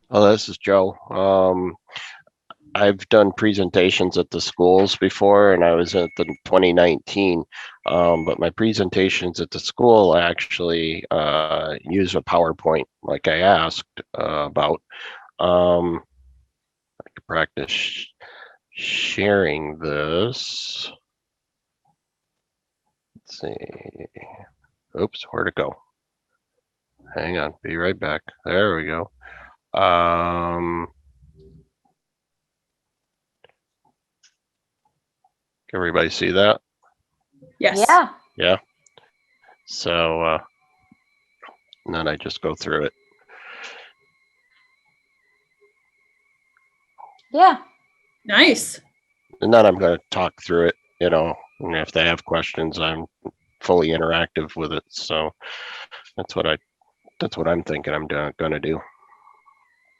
Oh, this is Joe. I've done presentations at the schools before, and I was at the 2019. But my presentations at the school actually use a PowerPoint, like I asked about. I could practice sharing this. Let's see. Oops, where'd it go? Hang on, be right back. There we go. Everybody see that? Yes. Yeah. Yeah. So, and then I just go through it. Yeah. Nice. And then I'm going to talk through it, you know, and if they have questions, I'm fully interactive with it. So that's what I'm thinking I'm going to do.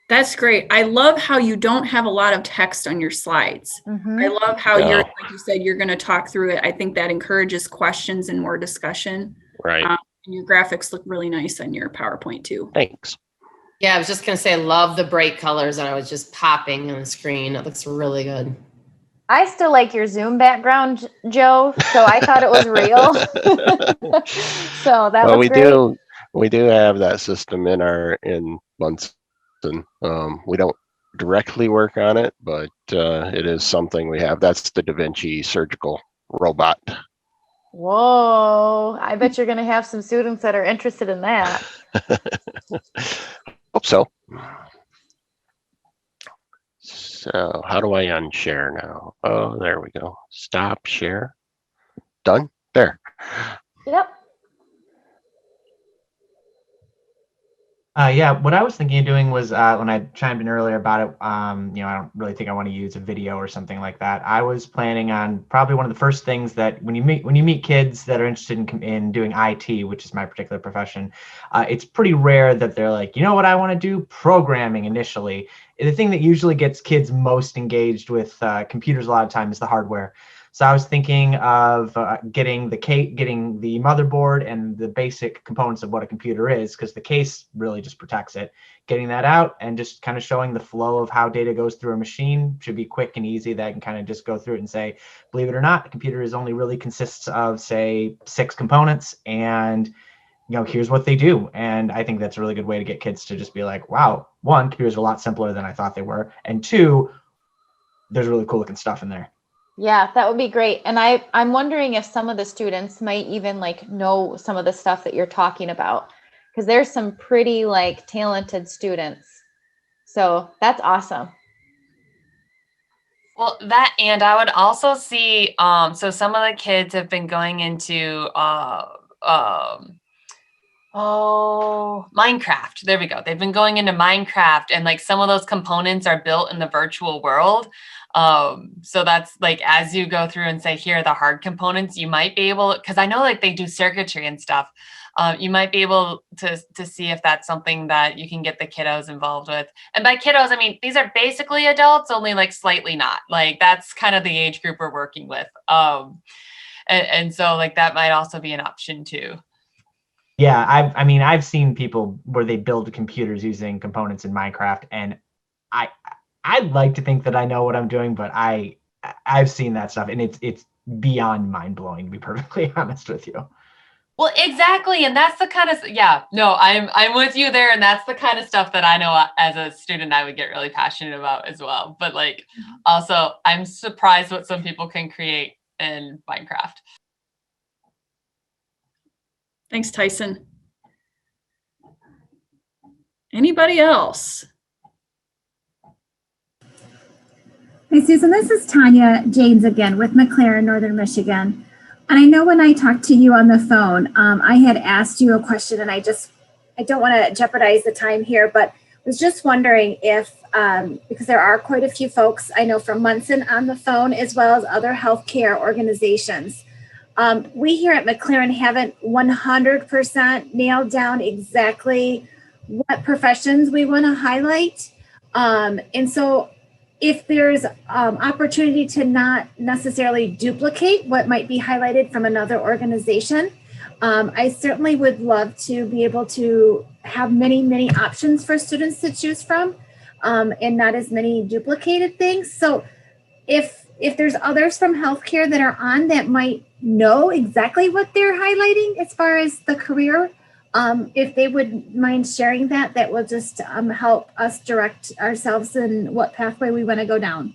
That's great. I love how you don't have a lot of text on your slides. Mhm. I love how No. you're, like you said, you're going to talk through it. I think that encourages questions and more discussion. Right. And your graphics look really nice on your PowerPoint too. Thanks. Yeah, I was just gonna say, I love the bright colors and I was just popping on the screen. It looks really good. I still like your Zoom background, Joe. So I thought it was real. So that Well, was great. we do have that system in Munson. We don't directly work on it, but it is something we have. That's the Da Vinci surgical robot. Whoa. I bet you're going to have some students that are interested in that. Hope so. So how do I unshare now? Oh, there we go. Stop share. Done. There. Yep. Yeah, what I was thinking of doing was when I chimed in earlier about it, you know, I don't really think I want to use a video or something like that. I was planning on probably one of the first things that when you meet kids that are interested in doing IT, which is my particular profession, it's pretty rare that they're like, you know what I want to do? Programming initially. The thing that usually gets kids most engaged with computers a lot of time is the hardware. So I was thinking of getting the motherboard and the basic components of what a computer is, because the case really just protects it. Getting that out and just kind of showing the flow of how data goes through a machine should be quick and easy. That I can kind of just go through it and say, believe it or not, a computer only really consists of, say, 6 components, and you know, here's what they do. And I think that's a really good way to get kids to just be like, wow, 1, computers are a lot simpler than I thought they were, and 2, there's really cool looking stuff in there. Yeah, that would be great. And I'm wondering if some of the students might even like know some of the stuff that you're talking about, because there's some pretty like talented students. So that's awesome. Well, that, and I would also see, so some of the kids have been going into, Minecraft. There we go. They've been going into Minecraft, and like some of those components are built in the virtual world. So that's like, as you go through and say, here are the hard components, you might be able, because I know like they do circuitry and stuff. You might be able to see if that's something that you can get the kiddos involved with. And by kiddos, I mean, these are basically adults, only like slightly not. Like that's kind of the age group we're working with. And so like that might also be an option too. Yeah, I mean, I've seen people where they build computers using components in Minecraft, and I'd like to think that I know what I'm doing, but I've seen that stuff, and it's beyond mind-blowing, to be perfectly honest with you. Well, exactly. And that's the kind of, yeah, no, I'm with you there. And that's the kind of stuff that I know as a student, I would get really passionate about as well. But like, also, I'm surprised what some people can create in Minecraft. Thanks, Tyson. Anybody else? Hi, Susan. This is Tanya Janes again with McLaren, Northern Michigan. And I know when I talked to you on the phone, I had asked you a question, and I don't want to jeopardize the time here, but was just wondering if, because there are quite a few folks I know from Munson on the phone, as well as other healthcare organizations. We here at McLaren haven't 100% nailed down exactly what professions we want to highlight. And so if there's opportunity to not necessarily duplicate what might be highlighted from another organization, I certainly would love to be able to have many options for students to choose from, and not as many duplicated things. So if there's others from healthcare that are on that might know exactly what they're highlighting as far as the career, if they would mind sharing that will just help us direct ourselves in what pathway we want to go down.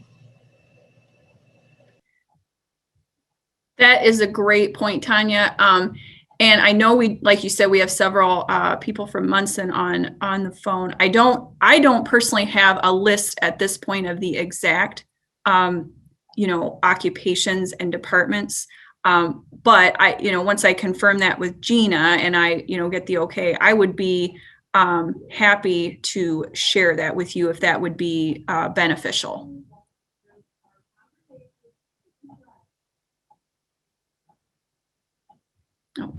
That is a great point, Tanya. And I know like you said, we have several people from Munson on the phone. I don't personally have a list at this point of the exact occupations and departments. But once I confirm that with Gina and I, get the okay, I would be happy to share that with you if that would be beneficial. Oh.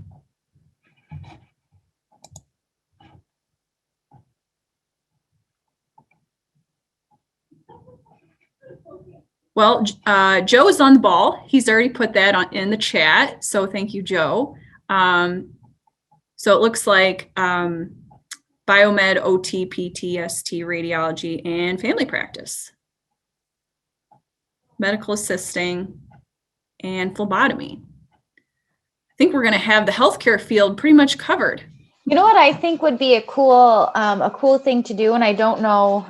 Well, Joe is on the ball. He's already put that in the chat. So thank you, Joe. So it looks like biomed, OT, PT, ST, radiology, and family practice, medical assisting, and phlebotomy. I think we're going to have the healthcare field pretty much covered. You know what I think would be a cool thing to do, and I don't know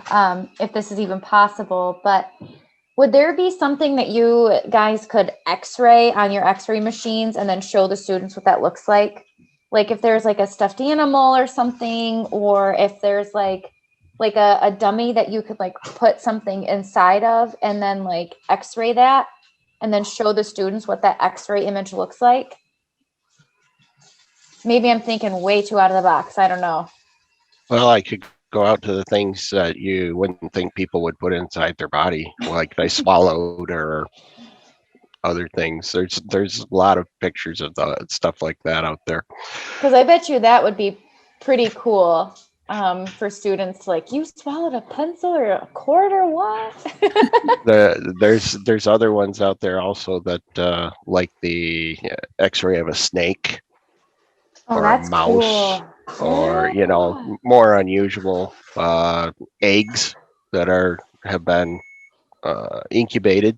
if this is even possible, but would there be something that you guys could X-ray on your X-ray machines and then show the students what that looks like? Like if there's like a stuffed animal or something, or if there's like a dummy that you could like put something inside of and then like X-ray that and then show the students what that X-ray image looks like. Maybe I'm thinking way too out of the box. I don't know. Well, I could go out to the things that you wouldn't think people would put inside their body, like they swallowed or other things. There's a lot of pictures of the stuff like that out there. Because I bet you that would be pretty cool for students. Like, you swallowed a pencil or a cord or what? There's other ones out there also that like the X-ray of a snake or a mouse. Cool. Or more unusual eggs that have been incubated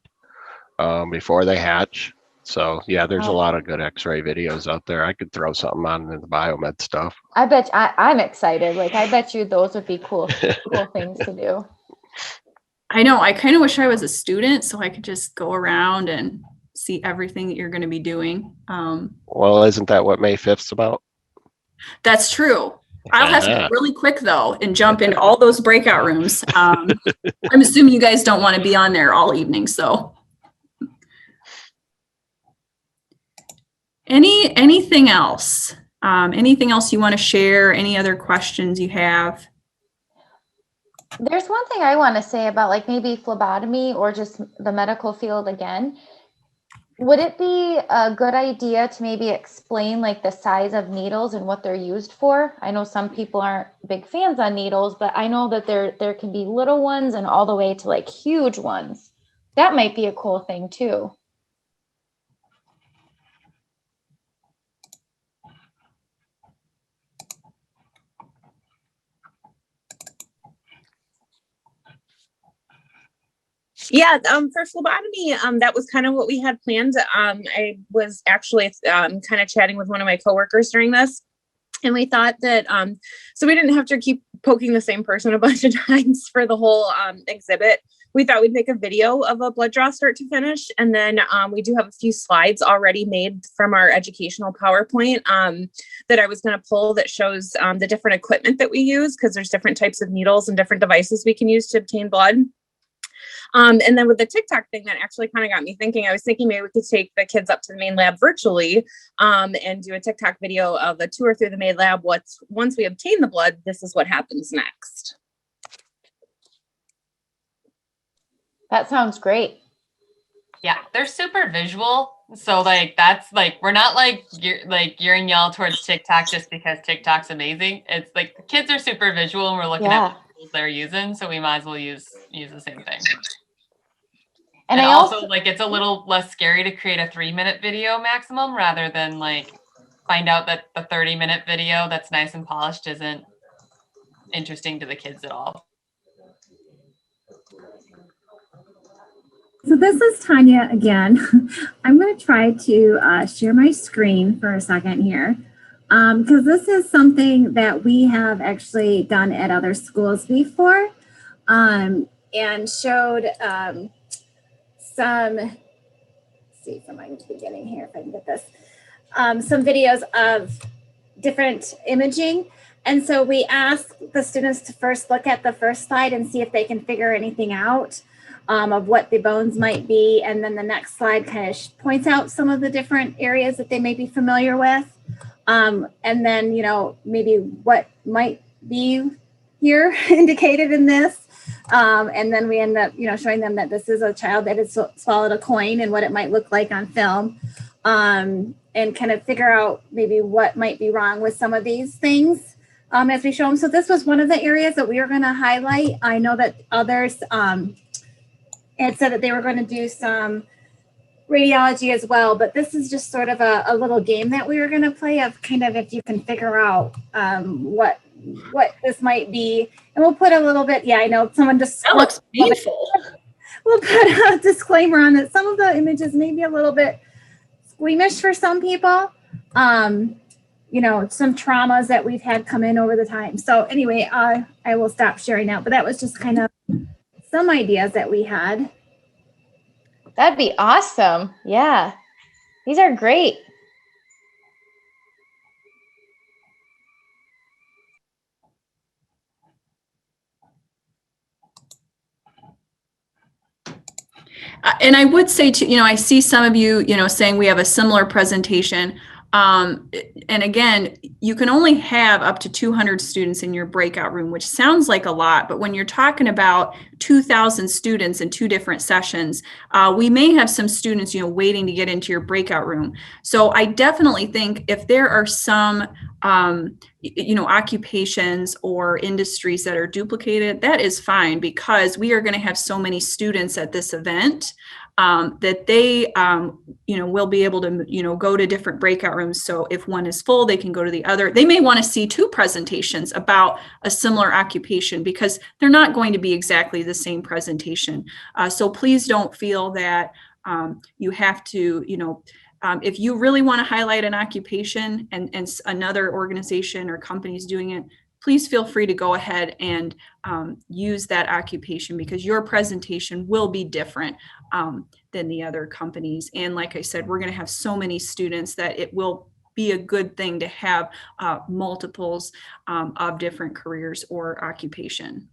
before they hatch. So yeah, there's a lot of good X-ray videos out there. I could throw something on in the biomed stuff. I bet I'm excited. Like, I bet you those would be cool things to do. I know. I kind of wish I was a student so I could just go around and see everything that you're going to be doing. Well, isn't that what May 5th's about? That's true. I'll have to be really quick though and jump into all those breakout rooms. I'm assuming you guys don't want to be on there all evening. So anything else? Anything else you want to share? Any other questions you have? There's one thing I want to say about like maybe phlebotomy or just the medical field again. Would it be a good idea to maybe explain like the size of needles and what they're used for? I know some people aren't big fans on needles, but I know that there can be little ones and all the way to like huge ones. That might be a cool thing too. Yeah, for phlebotomy, that was kind of what we had planned. I was actually kind of chatting with one of my coworkers during this, and we thought that so we didn't have to keep poking the same person a bunch of times for the whole exhibit. We thought we'd make a video of a blood draw start to finish, and then we do have a few slides already made from our educational PowerPoint that I was going to pull that shows the different equipment that we use, because there's different types of needles and different devices we can use to obtain blood. And then with the TikTok thing, that actually kind of got me thinking. I was thinking maybe we could take the kids up to the main lab virtually and do a TikTok video of a tour through the main lab. Once we obtain the blood, this is what happens next. That sounds great. Yeah, they're super visual. So like that's like we're not like gearing y'all towards TikTok just because TikTok's amazing. It's like the kids are super visual and we're looking at what tools they're using, so we might as well use the same thing. And I also like it's a little less scary to create a 3-minute video maximum rather than like find out that the 30-minute video that's nice and polished isn't interesting to the kids at all. So this is Tanya again. I'm going to try to share my screen for a second here, because this is something that we have actually done at other schools before, and showed some, let's see from my beginning here if I can get this, some videos of different imaging. And so we asked the students to first look at the first slide and see if they can figure anything out. of what the bones might be. And then the next slide kind of points out some of the different areas that they may be familiar with. And then, you know, maybe what might be here indicated in this. And then we end up, you know, showing them that this is a child that has swallowed a coin and what it might look like on film. And kind of figure out maybe what might be wrong with some of these things as we show them. So this was one of the areas that we are going to highlight. I know that others had said that they were going to do some radiology as well, but this is just sort of a little game that we were going to play of kind of if you can figure out what this might be. And we'll put a little bit, yeah, I know someone just— That looks painful. We'll put a disclaimer on that some of the images may be a little bit squeamish for some people. You know, some traumas that we've had come in over the time. So anyway, I will stop sharing now, but that was just kind of some ideas that we had. That'd be awesome. Yeah, these are great. And I would say to, you know, I see some of you, you know, saying we have a similar presentation. And again, you can only have up to 200 students in your breakout room, which sounds like a lot, but when you're talking about 2,000 students in 2 different sessions, we may have some students, you know, waiting to get into your breakout room. So I definitely think if there are some, you know, occupations or industries that are duplicated, that is fine, because we are going to have so many students at this event that they, you know, will be able to, you know, go to different breakout rooms. So if one is full, they can go to the other. They may want to see 2 presentations about a similar occupation, because they're not going to be exactly the same presentation. So please don't feel that you have to, you know, if you really want to highlight an occupation and another organization or company is doing it, please feel free to go ahead and use that occupation, because your presentation will be different than the other companies. And like I said, we're going to have so many students that it will be a good thing to have multiples of different careers or occupations.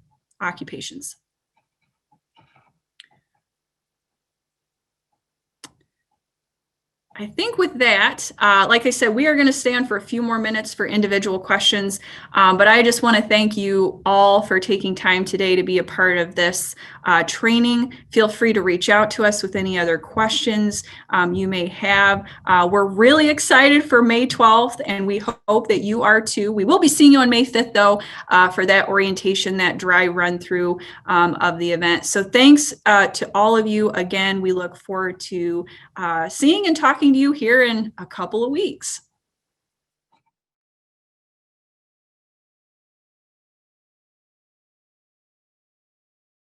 I think with that, like I said, we are going to stay on for a few more minutes for individual questions, but I just want to thank you all for taking time today to be a part of this training. Feel free to reach out to us with any other questions you may have. We're really excited for May 12th, and we hope that you are too. We will be seeing you on May 5th, though, for that orientation, that dry run through of the event. So thanks to all of you. Again, we look forward to seeing and talking to you here in a couple of weeks.